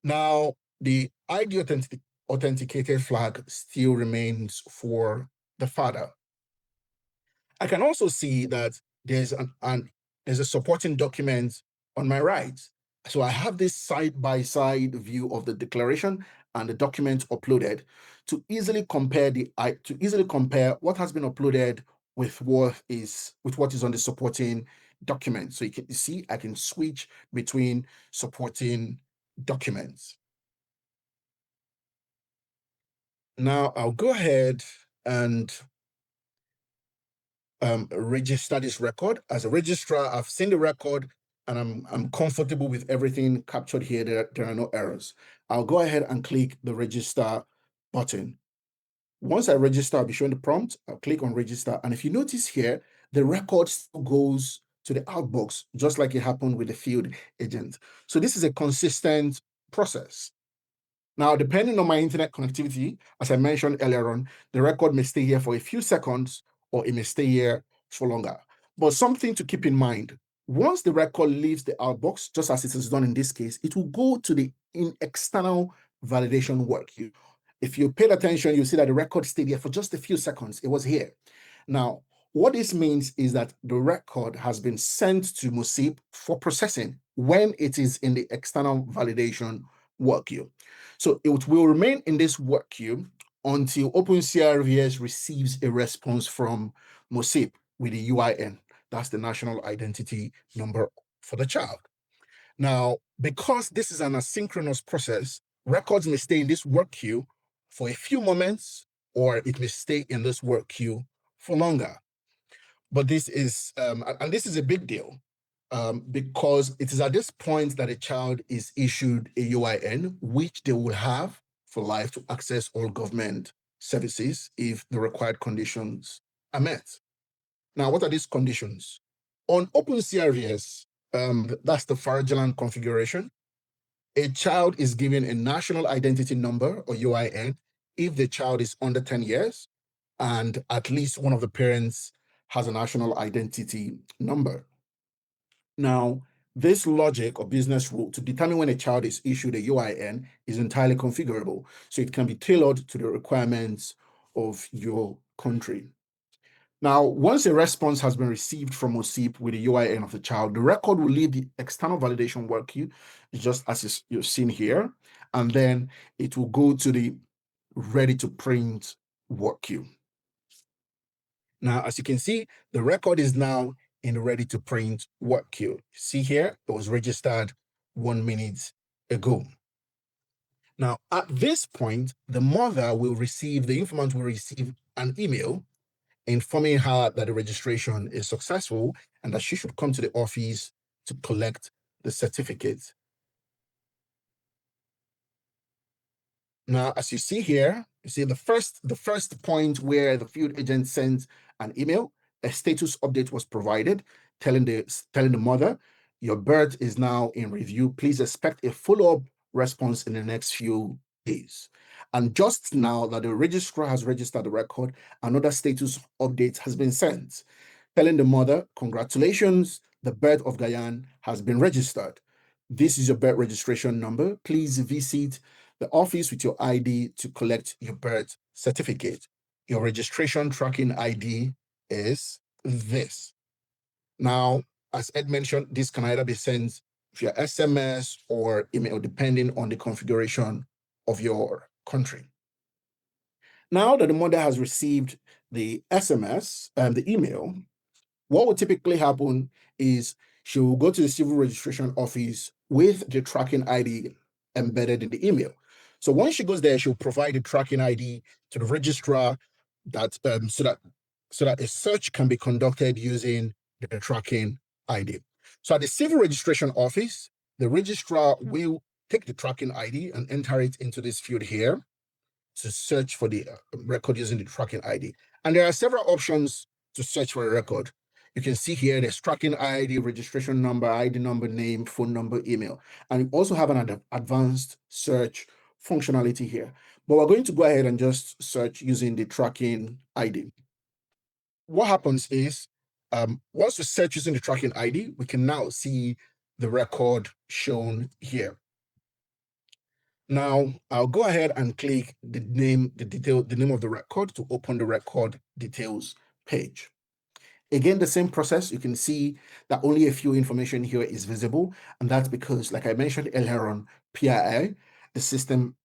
Now, the ID authenticated flag still remains for the father. I can also see that there's a supporting document on my right. So I have this side-by-side view of the declaration and the document uploaded to easily compare what has been uploaded with what is on the supporting document. So you can see I can switch between supporting documents. Now I'll go ahead and register this record. As a registrar, I've seen the record and I'm comfortable with everything captured here. There are no errors. I'll go ahead and click the register button. Once I register, I'll be shown the prompt. I'll click on register. And if you notice here, the record still goes to the outbox, just like it happened with the field agent. So this is a consistent process. Now, depending on my internet connectivity, as I mentioned earlier on, the record may stay here for a few seconds or it may stay here for longer. But something to keep in mind, once the record leaves the outbox, just as it is done in this case, it will go to the external validation work. If you paid attention, you see that the record stayed here for just a few seconds. It was here. Now, what this means is that the record has been sent to MOSIP for processing when it is in the external validation work queue. So it will remain in this work queue until OpenCRVS receives a response from MOSIP with the UIN. That's the national identity number for the child. Now, because this is an asynchronous process, records may stay in this work queue for a few moments, or it may stay in this work queue for longer. But this is, and this is a big deal, because it is at this point that a child is issued a UIN, which they will have for life to access all government services if the required conditions are met. Now, what are these conditions? On OpenCRVS, that's the Faragland configuration, a child is given a national identity number or UIN if the child is under 10 years and at least one of the parents has a national identity number. Now, this logic or business rule to determine when a child is issued a UIN is entirely configurable, so it can be tailored to the requirements of your country. Now, once a response has been received from MOSIP with the UIN of the child, the record will leave the external validation work queue, just as you've seen here, and then it will go to the ready to print work queue. Now, as you can see, the record is now in the ready to print work queue. See here, it was registered 1 minute ago. Now, at this point, the informant will receive an email informing her that the registration is successful and that she should come to the office to collect the certificate. Now, as you see here, you see the first point where the field agent sends an email, a status update was provided, telling the mother, your birth is now in review. Please expect a follow-up response in the next few days. And just now that the registrar has registered the record, another status update has been sent, telling the mother, congratulations, the birth of Diane has been registered. This is your birth registration number. Please visit the office with your ID to collect your birth certificate. Your registration tracking ID is this. Now, as Ed mentioned, this can either be sent via SMS or email, depending on the configuration of your country. Now that the mother has received the SMS and the email, what will typically happen is she will go to the civil registration office with the tracking ID embedded in the email. So once she goes there, she'll provide the tracking ID to the registrar that so that a search can be conducted using the tracking ID. So at the civil registration office, the registrar will take the tracking ID and enter it into this field here to search for the record using the tracking ID. And there are several options to search for a record. You can see here there's tracking ID, registration number, ID number, name, phone number, email. And you also have an advanced search functionality here. But we're going to go ahead and just search using the tracking ID. What happens is, once we search using the tracking ID, we can now see the record shown here. Now, I'll go ahead and click the name of the record to open the record details page. Again, the same process. You can see that only a few information here is visible, and that's because, like I mentioned earlier on, PII, the system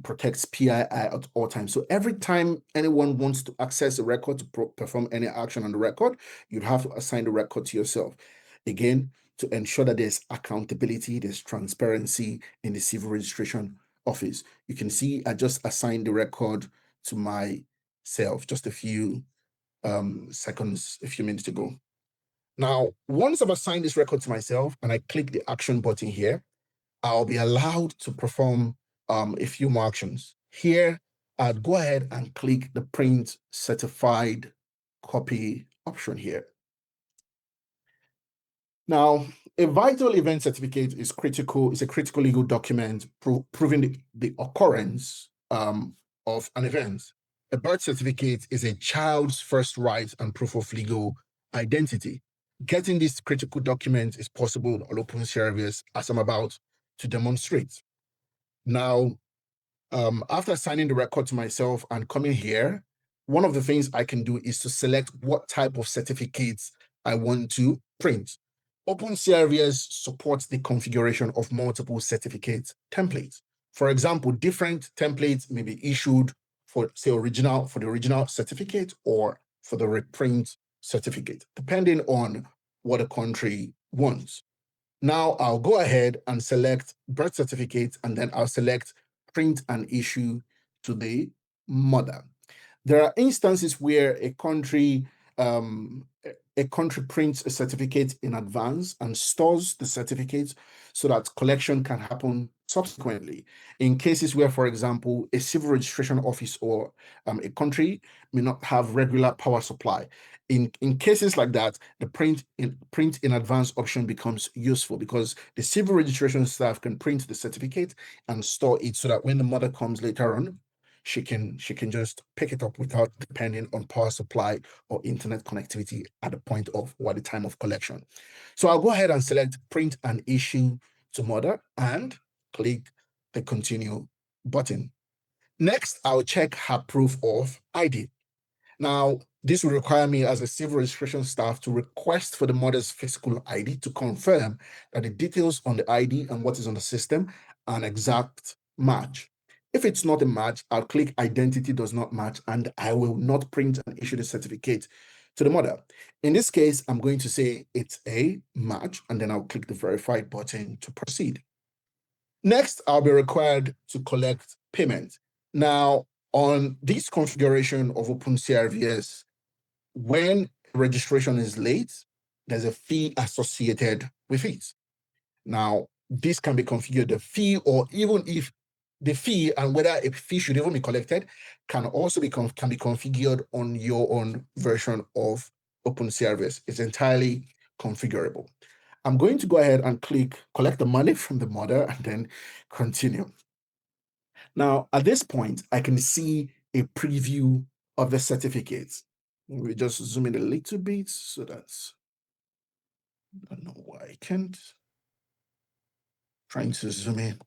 protects PII at all times. So every time anyone wants to access a record to perform any action on the record, you'd have to assign the record to yourself. Again, to ensure that there's accountability, there's transparency in the civil registration office. You can see I just assigned the record to myself just a few seconds, a few minutes ago. Now, once I've assigned this record to myself and I click the action button here, I'll be allowed to perform a few more actions. Here, I'd go ahead and click the print certified copy option here. Now, a vital event certificate is a critical legal document proving the occurrence of an event. A birth certificate is a child's first right and proof of legal identity. Getting this critical document is possible on OpenCRVS, as I'm about to demonstrate. Now, after assigning the record to myself and coming here, one of the things I can do is to select what type of certificates I want to print. OpenCRVS supports the configuration of multiple certificate templates. For example, different templates may be issued for, say, the original certificate or for the reprint certificate, depending on what a country wants. Now I'll go ahead and select birth certificate, and then I'll select print and issue to the mother. There are instances where a country prints a certificate in advance and stores the certificate so that collection can happen subsequently. In cases where, for example, a civil registration office or a country may not have regular power supply. In cases like that, the print in advance option becomes useful because the civil registration staff can print the certificate and store it so that when the mother comes later on, she can just pick it up without depending on power supply or internet connectivity at the point of or the time of collection. So I'll go ahead and select print and issue to mother and click the continue button. Next, I'll check her proof of ID. Now, this will require me as a civil registration staff to request for the mother's physical ID to confirm that the details on the ID and what is on the system are an exact match. If it's not a match, I'll click identity does not match, and I will not print and issue the certificate to the mother. In this case, I'm going to say it's a match, and then I'll click the verified button to proceed. Next, I'll be required to collect payment. Now, on this configuration of OpenCRVS, when registration is late, there's a fee associated with it. Now, this can be configured, the fee, or even if the fee and whether a fee should even be collected can also be can be configured on your own version of OpenCRVS. It's entirely configurable. I'm going to go ahead and click collect the money from the model and then continue. Now, at this point, I can see a preview of the certificates. We just zoom in a little bit so that's, I don't know why I can't. Trying to zoom in.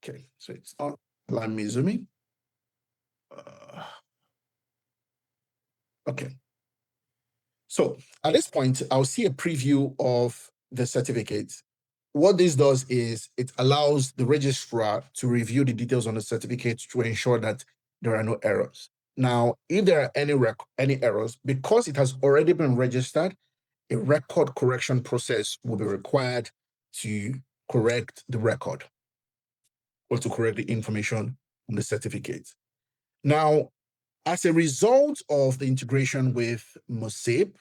Okay, so it's not allowing me zoom in. Okay. So at this point, I'll see a preview of the certificate. What this does is it allows the registrar to review the details on the certificate to ensure that there are no errors. Now, if there are any errors, because it has already been registered, a record correction process will be required to correct the record or to correct the information on the certificate. Now, as a result of the integration with Mosib,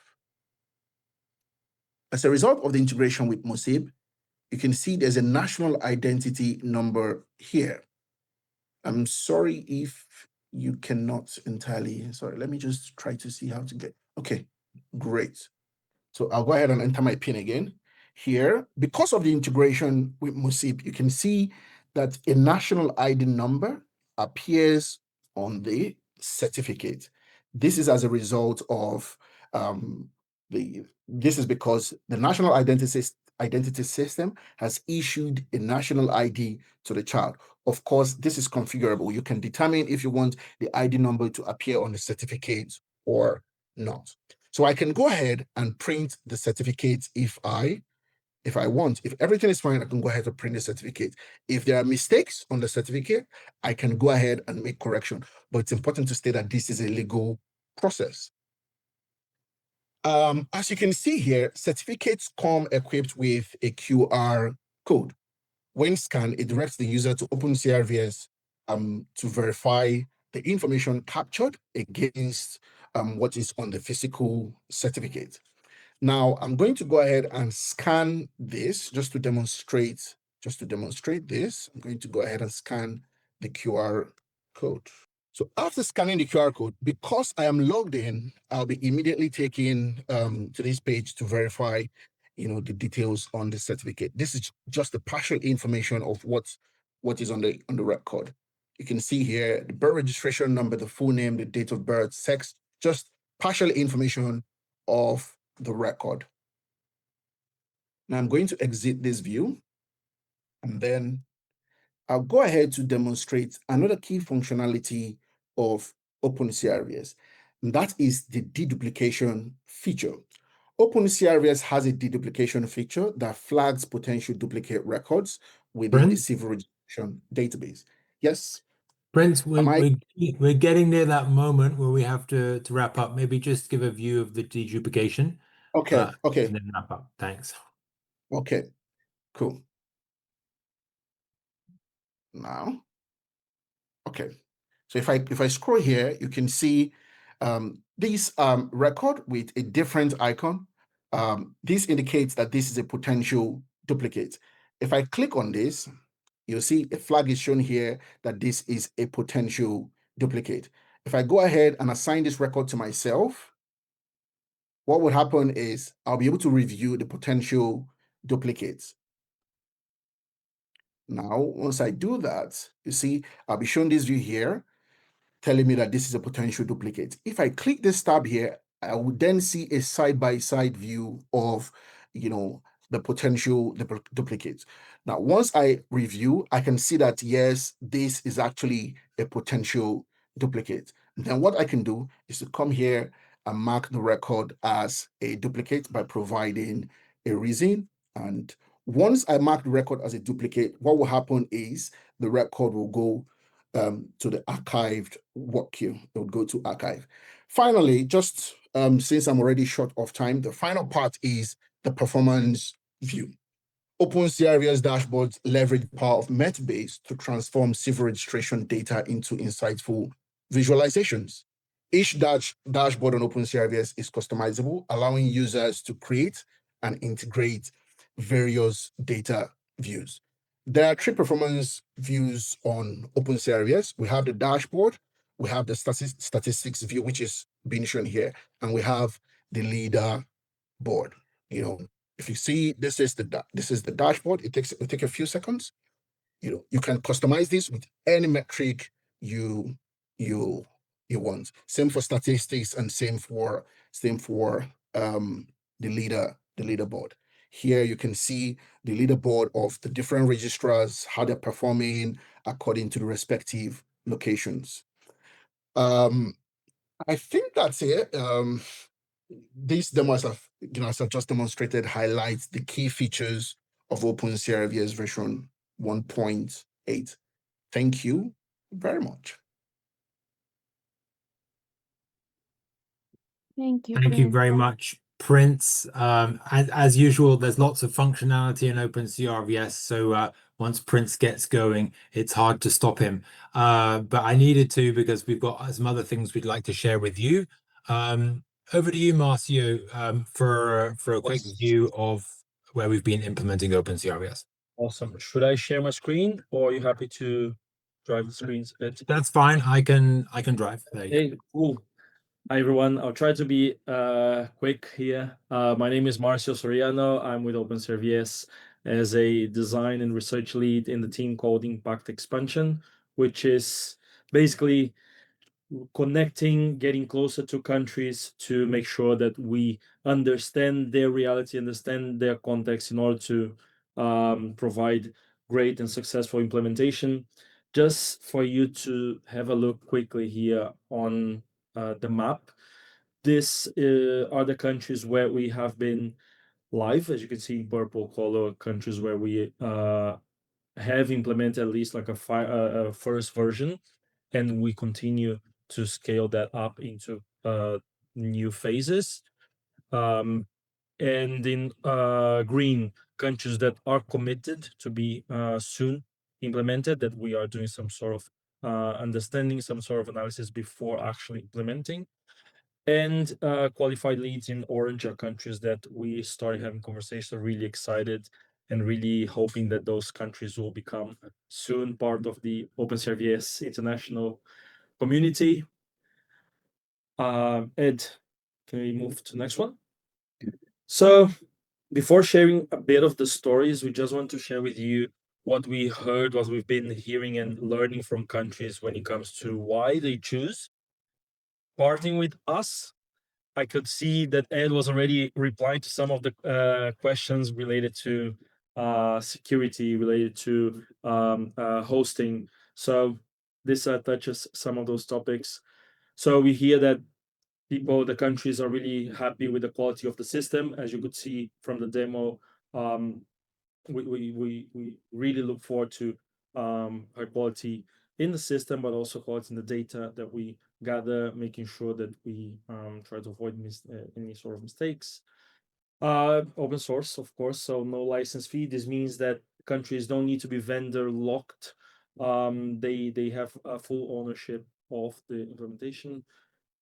you can see there's a national identity number here. I'm sorry if you cannot entirely, sorry, let me just try to see how to get, okay, great. So I'll go ahead and enter my PIN again. Here, because of the integration with Mosib, you can see that a national ID number appears on the certificate. This is as a result of this is because the national identity system has issued a national ID to the child. Of course, this is configurable. You can determine if you want the ID number to appear on the certificate or not. So I can go ahead and print the certificate if I want. If everything is fine, I can go ahead and print the certificate. If there are mistakes on the certificate, I can go ahead and make correction. But it's important to state that this is a legal process. As you can see here, certificates come equipped with a QR code. When scanned, it directs the user to OpenCRVS to verify the information captured against what is on the physical certificate. Now, I'm going to go ahead and scan this just to demonstrate this. I'm going to go ahead and scan the QR code. So after scanning the QR code, because I am logged in, I'll be immediately taken to this page to verify, the details on the certificate. This is just the partial information of what is on the record. You can see here the birth registration number, the full name, the date of birth, sex, just partial information of the record. Now I'm going to exit this view, and then I'll go ahead to demonstrate another key functionality of OpenCRVS, and that is the deduplication feature. OpenCRVS has a deduplication feature that flags potential duplicate records within the civil registration database. Yes? Brent, we're getting near that moment where we have to wrap up. Maybe just give a view of the deduplication. Okay. And then wrap up. Thanks. Okay, cool. Now, okay. So if I scroll here, you can see this record with a different icon. This indicates that this is a potential duplicate. If I click on this, you'll see a flag is shown here that this is a potential duplicate. If I go ahead and assign this record to myself, what would happen is I'll be able to review the potential duplicates. Now, once I do that, you see, I'll be shown this view here, telling me that this is a potential duplicate. If I click this tab here, I would then see a side-by-side view of, the potential duplicates. Now, once I review, I can see that, yes, this is actually a potential duplicate. And then what I can do is to come here and mark the record as a duplicate by providing a reason. And once I mark the record as a duplicate, what will happen is the record will go to the archived work queue. It would go to archive. Finally, just since I'm already short of time, the final part is the performance view. OpenCRVS dashboards leverage the power of Metabase to transform civil registration data into insightful visualizations. Each dashboard on OpenCRVS is customizable, allowing users to create and integrate various data views. There are 3 performance views on OpenCRVS. We have the dashboard, we have the statistics view, which is being shown here, and we have the leader board. If you see, this is the dashboard. It take a few seconds. You can customize this with any metric you want. Same for statistics and same for the leaderboard. Here you can see the leaderboard of the different registrars, how they're performing according to the respective locations. I think that's it. These demos, as I've just demonstrated, highlights the key features of OpenCRVS version 1.8. Thank you very much. Thank you. Thank you very much, Prince. As usual, there's lots of functionality in OpenCRVS, so once Prince gets going, it's hard to stop him. But I needed to because we've got some other things we'd like to share with you. Over to you, Marcio, for a quick view of where we've been implementing OpenCRVS. Awesome. Should I share my screen, or are you happy to drive the screens? That's fine. I can drive. There you go. Hey, cool. Hi everyone. I'll try to be quick here. My name is Marcio Soriano. I'm with OpenCRVS as a design and research lead in the team called Impact Expansion, which is basically connecting, getting closer to countries to make sure that we understand their reality, understand their context in order to provide great and successful implementation. Just for you to have a look quickly here on the map, these are the countries where we have been live. As you can see in purple color, countries where we have implemented at least like a first version, and we continue to scale that up into new phases. And in green, countries that are committed to be soon implemented, that we are doing some sort of understanding, some sort of analysis before actually implementing. And qualified leads in orange are countries that we started having conversations, really excited and really hoping that those countries will become soon part of the OpenCRVS international community. Ed, can we move to the next one? So before sharing a bit of the stories, we just want to share with you what we heard, what we've been hearing and learning from countries when it comes to why they choose partnering with us. I could see that Ed was already replying to some of the questions related to security, related to hosting. So this touches some of those topics. So we hear that the countries are really happy with the quality of the system. As you could see from the demo, we really look forward to high quality in the system, but also quality in the data that we gather, making sure that we try to avoid any sort of mistakes. Open source, of course, so no license fee. This means that countries don't need to be vendor locked. They have a full ownership of the implementation.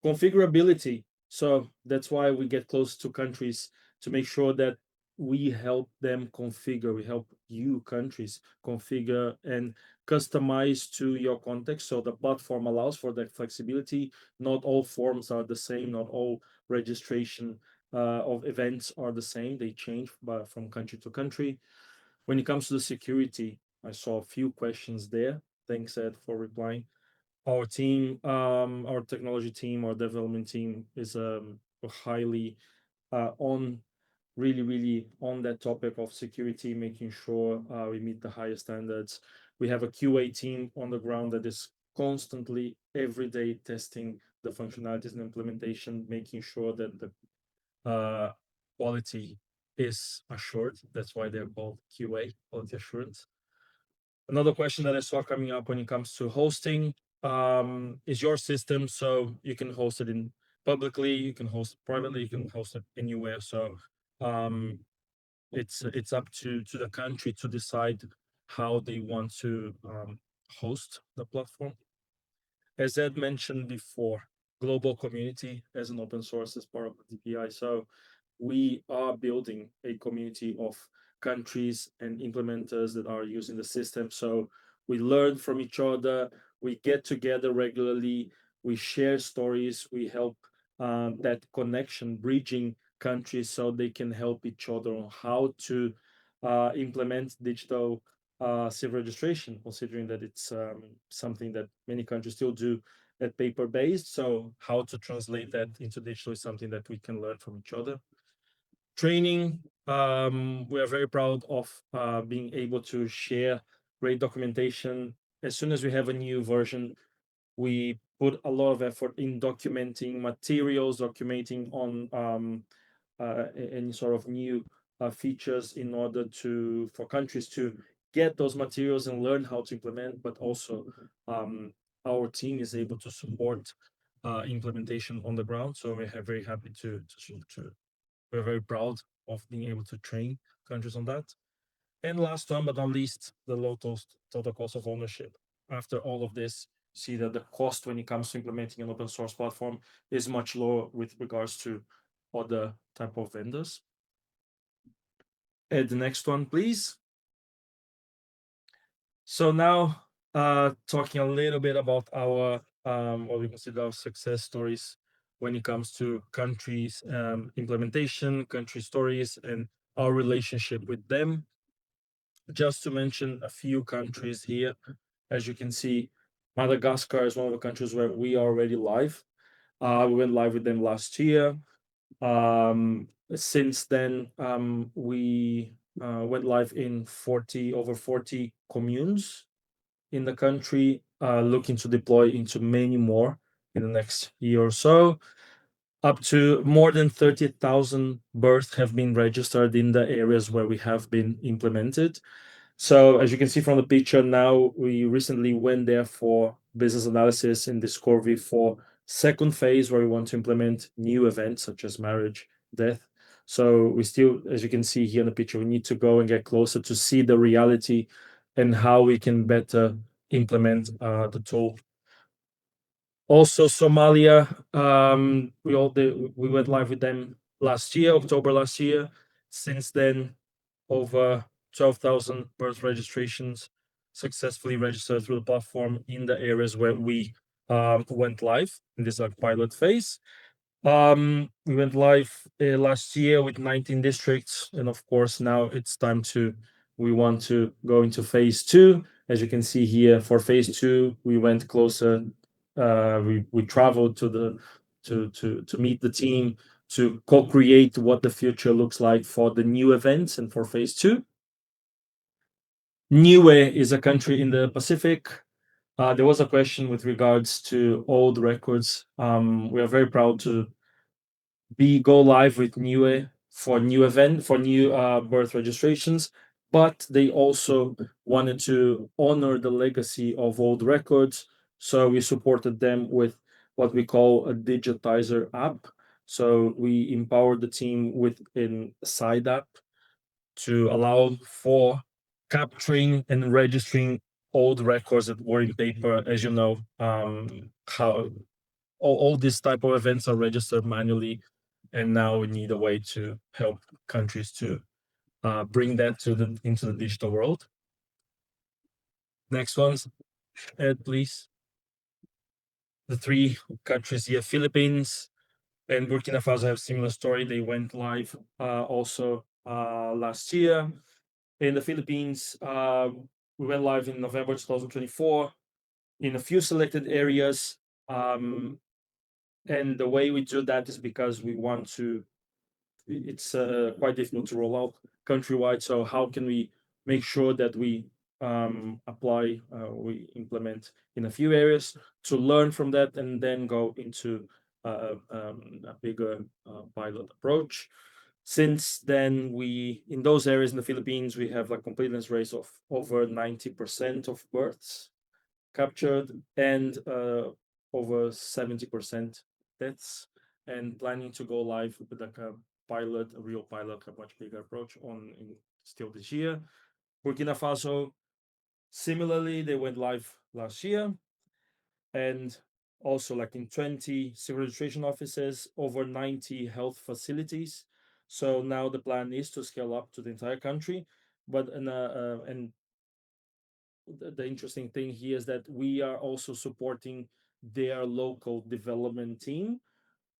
Configurability. So that's why we get close to countries to make sure that we help them configure, we help you countries configure and customize to your context. So the platform allows for that flexibility. Not all forms are the same, not all registration of events are the same. They change from country to country. When it comes to the security, I saw a few questions there. Thanks, Ed, for replying. Our team, our technology team, our development team is highly really on that topic of security, making sure we meet the highest standards. We have a QA team on the ground that is constantly every day testing the functionalities and implementation, making sure that the quality is assured. That's why they're called QA, quality assurance. Another question that I saw coming up when it comes to hosting is your system. So you can host it in publicly, you can host it privately, you can host it anywhere. So it's up to the country to decide how they want to host the platform. As Ed mentioned before, global community as an open source as part of the DPI. So we are building a community of countries and implementers that are using the system. So we learn from each other, we get together regularly, we share stories, we help that connection, bridging countries so they can help each other on how to implement digital civil registration, considering that it's something that many countries still do at paper-based. So how to translate that into digital is something that we can learn from each other. Training, we are very proud of being able to share great documentation. As soon as we have a new version, we put a lot of effort in documenting materials, documenting on any sort of new features in order for countries to get those materials and learn how to implement, but also our team is able to support implementation on the ground. So we're very happy we're very proud of being able to train countries on that. And last one, but not least, the low total cost of ownership. After all of this, see that the cost when it comes to implementing an open source platform is much lower with regards to other type of vendors. Add the next one, please. So now, talking a little bit about our what we consider our success stories when it comes to countries implementation, country stories, and our relationship with them. Just to mention a few countries here, as you can see, Madagascar is one of the countries where we are already live. We went live with them last year. Since then, we went live in over 40 communes in the country, looking to deploy into many more in the next year or so. Up to more than 30,000 births have been registered in the areas where we have been implemented. So as you can see from the picture now, we recently went there for business analysis in Discovery for second phase, where we want to implement new events such as marriage, death. So we still, as you can see here in the picture, we need to go and get closer to see the reality and how we can better implement the tool. Also, Somalia, we went live with them last year, October last year. Since then, over 12,000 birth registrations successfully registered through the platform in the areas where we went live in this pilot phase. We went live last year with 19 districts, and of course now it's time we want to go into phase 2. As you can see here, for phase 2, we went closer. We traveled to meet the team, to co-create what the future looks like for the new events and for phase 2. Niue is a country in the Pacific. There was a question with regards to old records. We are very proud to go live with Niue for new birth registrations, but they also wanted to honor the legacy of old records. So we supported them with what we call a digitizer app. So we empowered the team with a side app to allow for capturing and registering old records that were in paper. As you know, how all these type of events are registered manually, and now we need a way to help countries to bring that into the digital world. Next ones, Ed, please. The 3 countries here, Philippines and Burkina Faso, have similar story. They went live also last year. In the Philippines, we went live in November 2024 in a few selected areas. And the way we do that is because we want to, it's quite difficult to roll out countrywide. So how can we make sure that we we implement in a few areas to learn from that and then go into a bigger pilot approach. Since then, in those areas in the Philippines, we have a completeness rate of over 90% of births captured and over 70% deaths, and planning to go live with a real pilot, a much bigger approach still this year. Burkina Faso, similarly, they went live last year, and also like in 20 civil registration offices, over 90 health facilities. So now the plan is to scale up to the entire country. But and the interesting thing here is that we are also supporting their local development team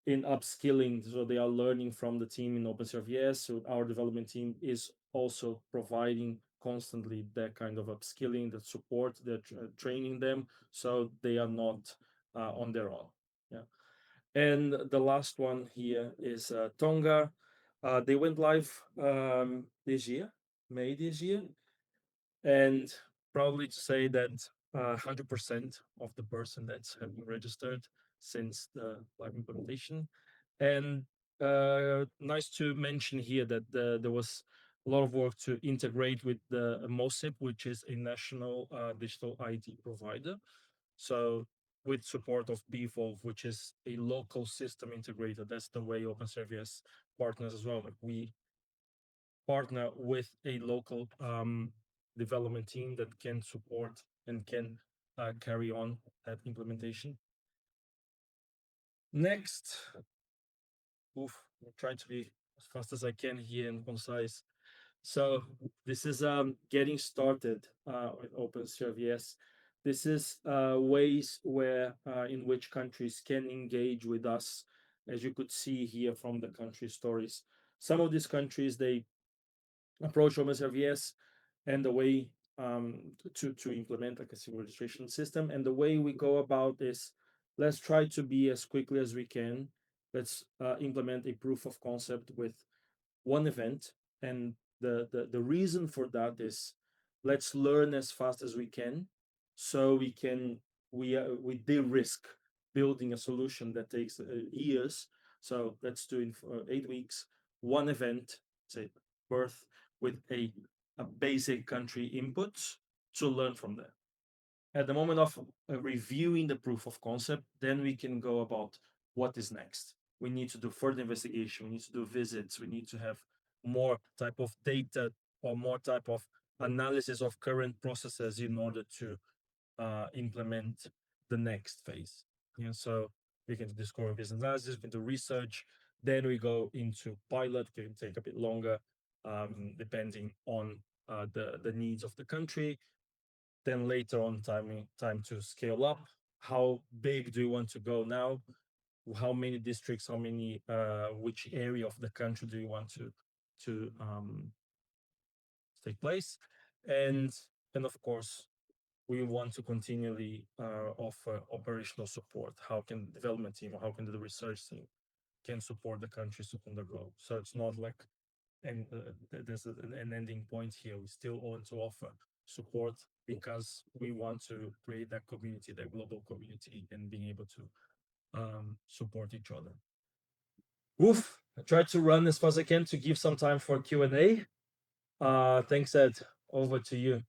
in upskilling. So they are learning from the team in OpenCRVS. So our development team is also providing constantly that kind of upskilling, that support, that training them, so they are not on their own. Yeah. And the last one here is Tonga. They went live this year, May this year, and probably to say that 100% of the person that's have been registered since the live implementation. And nice to mention here that there was a lot of work to integrate with the MOSIP, which is a national digital ID provider. So with support of BVolve, which is a local system integrator. That's the way OpenCRVS partners as well. Like we partner with a local development team that can support and can carry on that implementation. Next, I'm trying to be as fast as I can here and concise. So this is getting started with OpenCRVS. This is ways where in which countries can engage with us, as you could see here from the country stories. Some of these countries, they approach OpenCRVS and the way to implement like a single registration system. And the way we go about is, let's try to be as quickly as we can. Let's implement a proof of concept with one event. And the reason for that is, let's learn as fast as we can, so we de-risk building a solution that takes years. So let's do in 8 weeks, one event, say birth, with a basic country inputs to learn from that. At the moment of reviewing the proof of concept, then we can go about what is next. We need to do further investigation. We need to do visits. We need to have more type of data or more type of analysis of current processes in order to implement the next phase. Yeah, so we can do discovery business analysis, we can do research, then we go into pilot. It can take a bit longer, depending on the needs of the country. Then later on, time to scale up. How big do you want to go now? How many districts? How many? Which area of the country do you want to take place? And of course, we want to continually offer operational support. How can the development team, or how can the research team can support the countries to undergo? So it's not like, and there's an ending point here. We still want to offer support because we want to create that community, that global community, and being able to support each other. Oof! I tried to run as fast as I can to give some time for Q&A. Thanks, Ed. Over to you.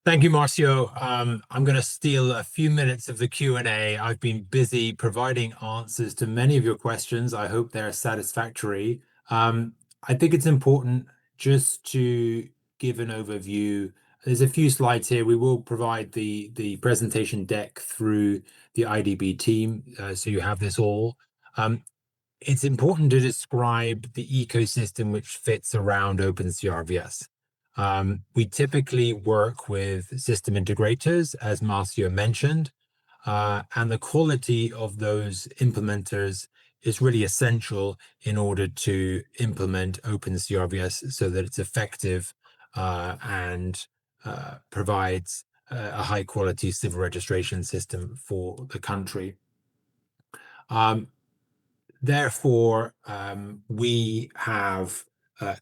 Thank you, Marcio. I'm going to steal a few minutes of the Q&A. I've been busy providing answers to many of your questions. I hope they're satisfactory. I think it's important just to give an overview. There's a few slides here. We will provide the presentation deck through the IDB team, so you have this all. It's important to describe the ecosystem which fits around OpenCRVS. We typically work with system integrators, as Marcio mentioned, and the quality of those implementers is really essential in order to implement OpenCRVS so that it's effective and provides a high quality civil registration system for the country. Therefore, we have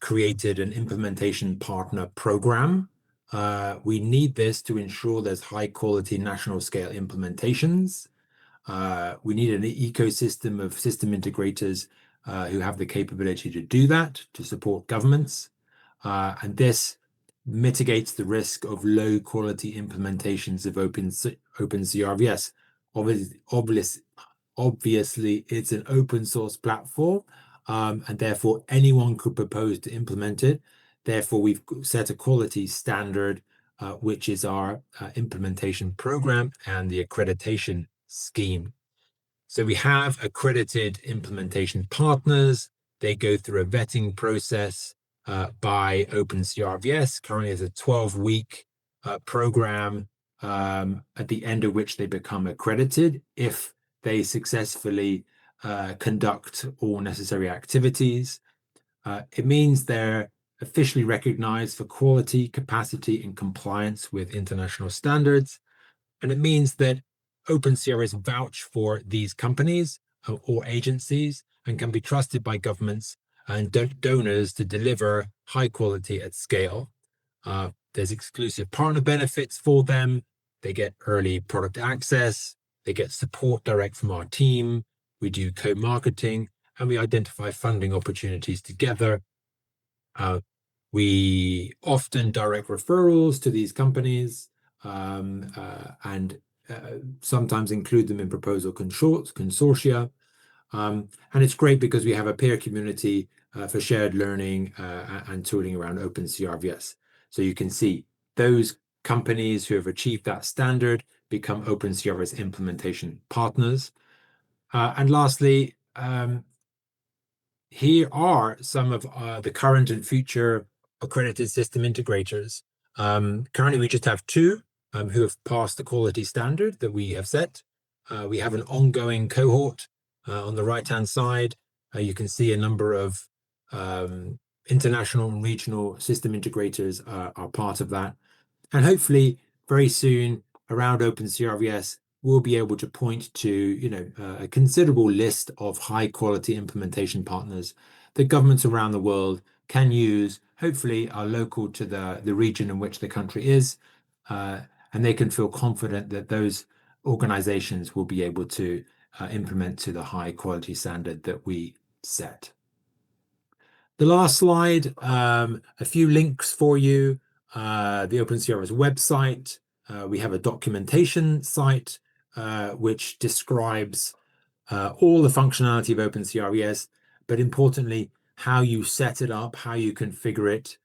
created an implementation partner program. We need this to ensure there's high quality national scale implementations. We need an ecosystem of system integrators who have the capability to do that, to support governments. And this mitigates the risk of low quality implementations of OpenCRVS. Obviously, it's an open source platform, and therefore anyone could propose to implement it. Therefore, we've set a quality standard, which is our implementation program and the accreditation scheme. So we have accredited implementation partners They go through a vetting process by OpenCRVS. Currently, it's a 12-week program at the end of which they become accredited if they successfully conduct all necessary activities. It means they're officially recognized for quality, capacity, and compliance with international standards. And it means that OpenCRVS vouch for these companies or agencies and can be trusted by governments and donors to deliver high quality at scale. There's exclusive partner benefits for them. They get early product access. They get support direct from our team. We do co-marketing, and we identify funding opportunities together. We often direct referrals to these companies and sometimes include them in proposal consortia. And it's great because we have a peer community for shared learning and tooling around OpenCRVS. So you can see those companies who have achieved that standard become OpenCRVS implementation partners. And lastly, here are some of the current and future accredited system integrators. Currently, we just have two who have passed the quality standard that we have set. We have an ongoing cohort on the right-hand side. You can see a number of international and regional system integrators are part of that. And hopefully, very soon, around OpenCRVS, we'll be able to point to a considerable list of high-quality implementation partners that governments around the world can use, hopefully are local to the region in which the country is, and they can feel confident that those organizations will be able to implement to the high-quality standard that we set. The last slide, a few links for you. The OpenCRVS website. We have a documentation site which describes all the functionality of OpenCRVS, but importantly, how you set it up, how you configure it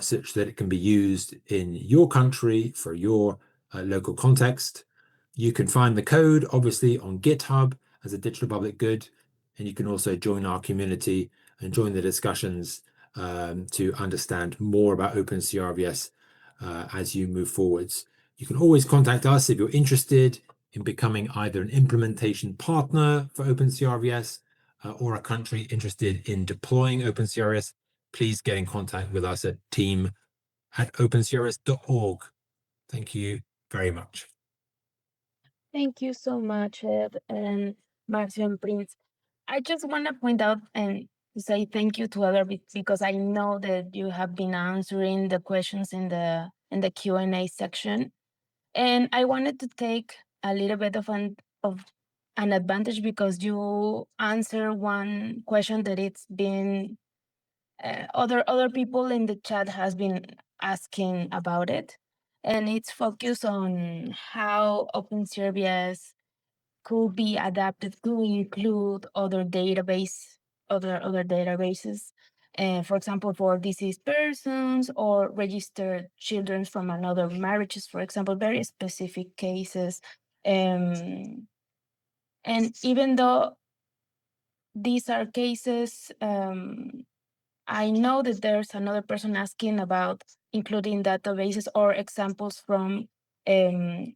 such that it can be used in your country for your local context. You can find the code, obviously, on GitHub as a digital public good, and you can also join our community and join the discussions to understand more about OpenCRVS as you move forwards. You can always contact us if you're interested in becoming either an implementation partner for OpenCRVS or a country interested in deploying OpenCRVS. Please get in contact with us at team@opencrvs.org. Thank you very much. Thank you so much, Ed and Marcio and Prince. I just want to point out and say thank you to other because I know that you have been answering the questions in the Q&A section, and I wanted to take a little bit of an advantage because you answer one question that it's been other people in the chat has been asking about it, and it's focused on how OpenCRVS could be adapted to include other databases, for example, for deceased persons or registered children from another marriages, for example, very specific cases. And even though these are cases, I know that there's another person asking about including databases or examples from the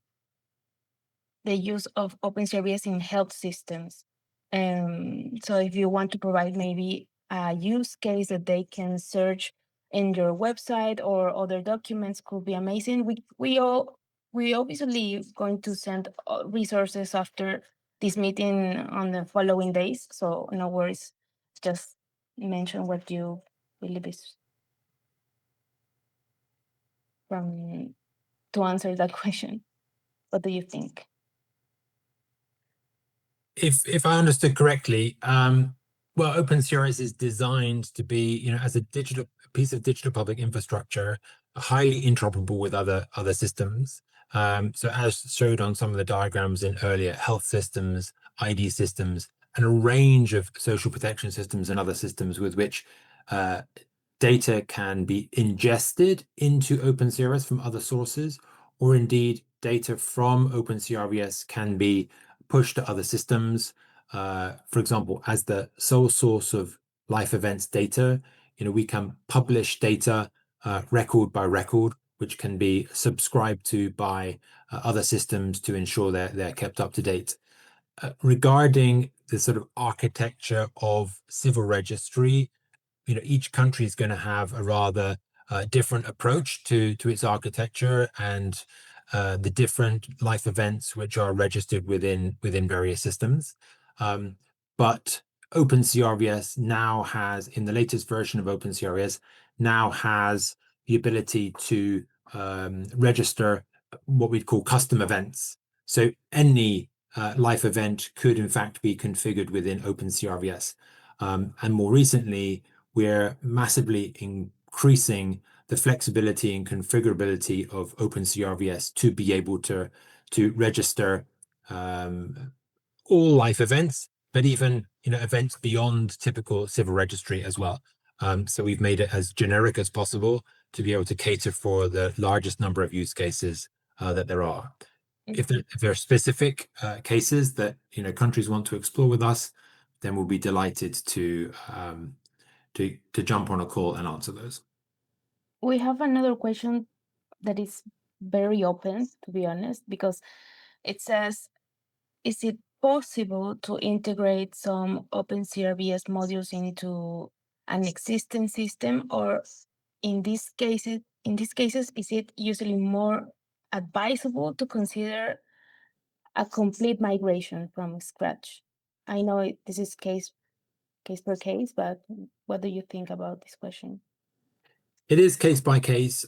use of OpenCRVS in health systems. So if you want to provide maybe a use case that they can search in your website or other documents could be amazing. We obviously going to send resources after this meeting on the following days. So no worries, just mention what you believe is from to answer that question. What do you think? If I understood correctly, well, OpenCRVS is designed to be, as a piece of digital public infrastructure, highly interoperable with other systems. So as showed on some of the diagrams in earlier, health systems, ID systems, and a range of social protection systems and other systems with which data can be ingested into OpenCRVS from other sources, or indeed data from OpenCRVS can be pushed to other systems. For example, as the sole source of life events data. We can publish data record by record, which can be subscribed to by other systems to ensure that they're kept up to date. Regarding the sort of architecture of civil registry, each country is going to have a rather different approach to its architecture and the different life events which are registered within various systems. But OpenCRVS now has, in the latest version of OpenCRVS, now has the ability to register what we'd call custom events. So any life event could in fact be configured within OpenCRVS. And more recently, we're massively increasing the flexibility and configurability of OpenCRVS to be able to register all life events, but even events beyond typical civil registry as well. So we've made it as generic as possible to be able to cater for the largest number of use cases that there are. If there are specific cases that countries want to explore with us, then we'll be delighted to jump on a call and answer those. We have another question that is very open, to be honest, because it says, is it possible to integrate some OpenCRVS modules into an existing system, or in these cases, is it usually more advisable to consider a complete migration from scratch? I know this is case per case, but what do you think about this question? It is case by case.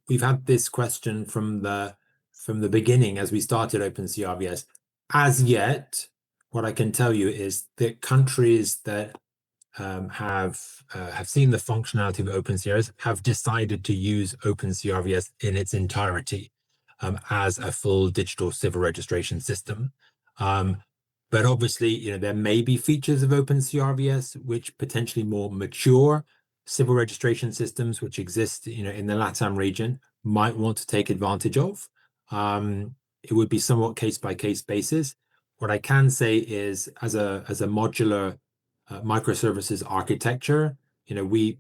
We've had this question from the beginning as we started OpenCRVS. As yet, what I can tell you is that countries that have seen the functionality of OpenCRVS have decided to use OpenCRVS in its entirety as a full digital civil registration system. But obviously, there may be features of OpenCRVS which potentially more mature civil registration systems which exist, in the LATAM region might want to take advantage of. It would be somewhat case by case basis. What I can say is, as a modular microservices architecture, we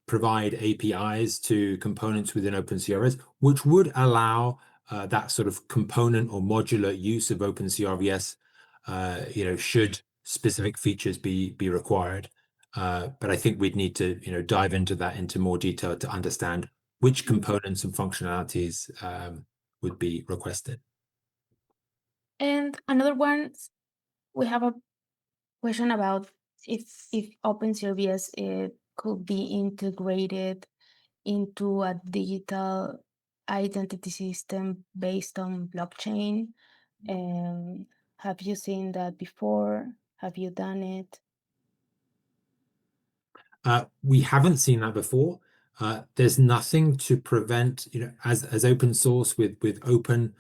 provide APIs to components within OpenCRVS, which would allow that sort of component or modular use of OpenCRVS, should specific features be required. But I think we'd need to, dive into more detail to understand which components and functionalities would be requested. And another one, we have a question about if OpenCRVS could be integrated into a digital identity system based on blockchain. Have you seen that before? Have you done it? We haven't seen that before. There's nothing to prevent, as open source with open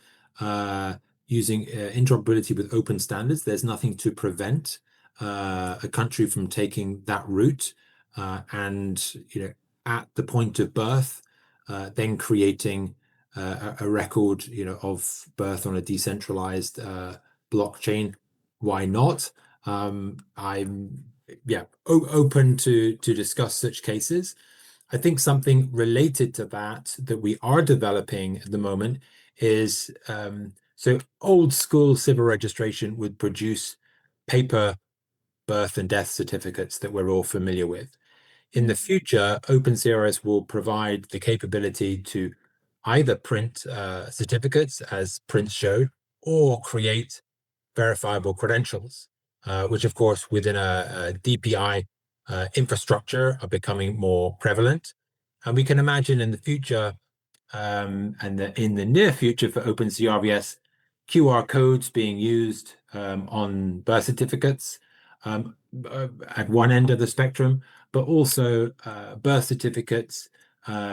using interoperability with open standards. There's nothing to prevent a country from taking that route and at the point of birth, then creating a record of birth on a decentralized blockchain. Why not? I'm open to discuss such cases. I think something related to that we are developing at the moment is so old school civil registration would produce paper birth and death certificates that we're all familiar with. In the future, OpenCRVS will provide the capability to either print certificates, as Prince showed, or create verifiable credentials, which, of course, within a DPI infrastructure are becoming more prevalent. And we can imagine in the future, and in the near future for OpenCRVS, QR codes being used on birth certificates at one end of the spectrum, but also birth certificates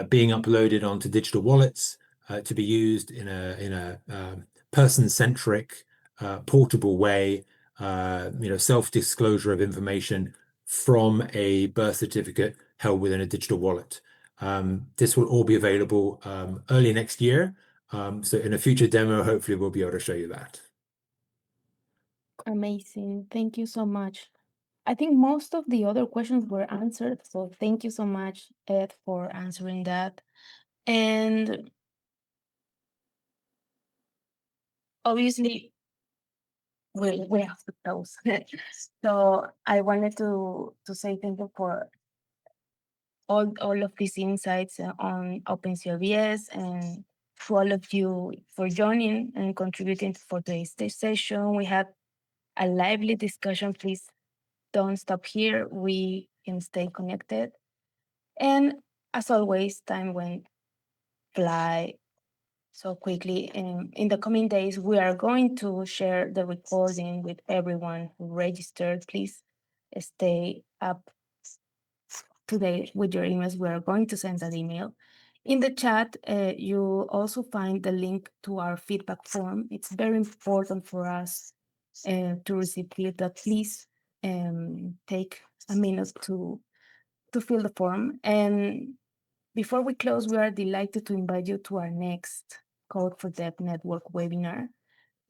being uploaded onto digital wallets to be used in a person-centric, portable way, self-disclosure of information from a birth certificate held within a digital wallet. This will all be available early next year. So in a future demo, hopefully we'll be able to show you that. Amazing. Thank you so much. I think most of the other questions were answered. So thank you so much, Ed, for answering that. And obviously, we have to close. So I wanted to say thank you for all of these insights on OpenCRVS, and to all of you for joining and contributing for today's session. We had a lively discussion. Please don't stop here. We can stay connected. And as always, time went fly so quickly. In the coming days, we are going to share the recording with everyone who registered. Please stay up today with your emails. We are going to send that email. In the chat, you also find the link to our feedback form. It's very important for us to receive feedback. Please take a minute to fill the form. And before we close, we are delighted to invite you to our next Code4Dev Network webinar,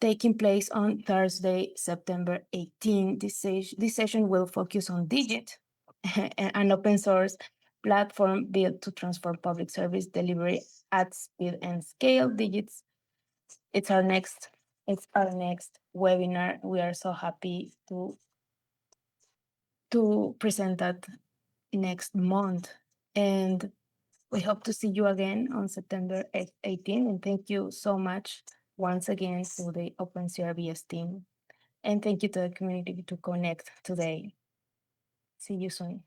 taking place on Thursday, September 18. This session will focus on Digit, an open source platform built to transform public service delivery at speed and scale. Digits, it's our next webinar. We are so happy to present that next month. And we hope to see you again on September 18. And thank you so much once again to the OpenCRVS team. And thank you to the community to connect today. See you soon.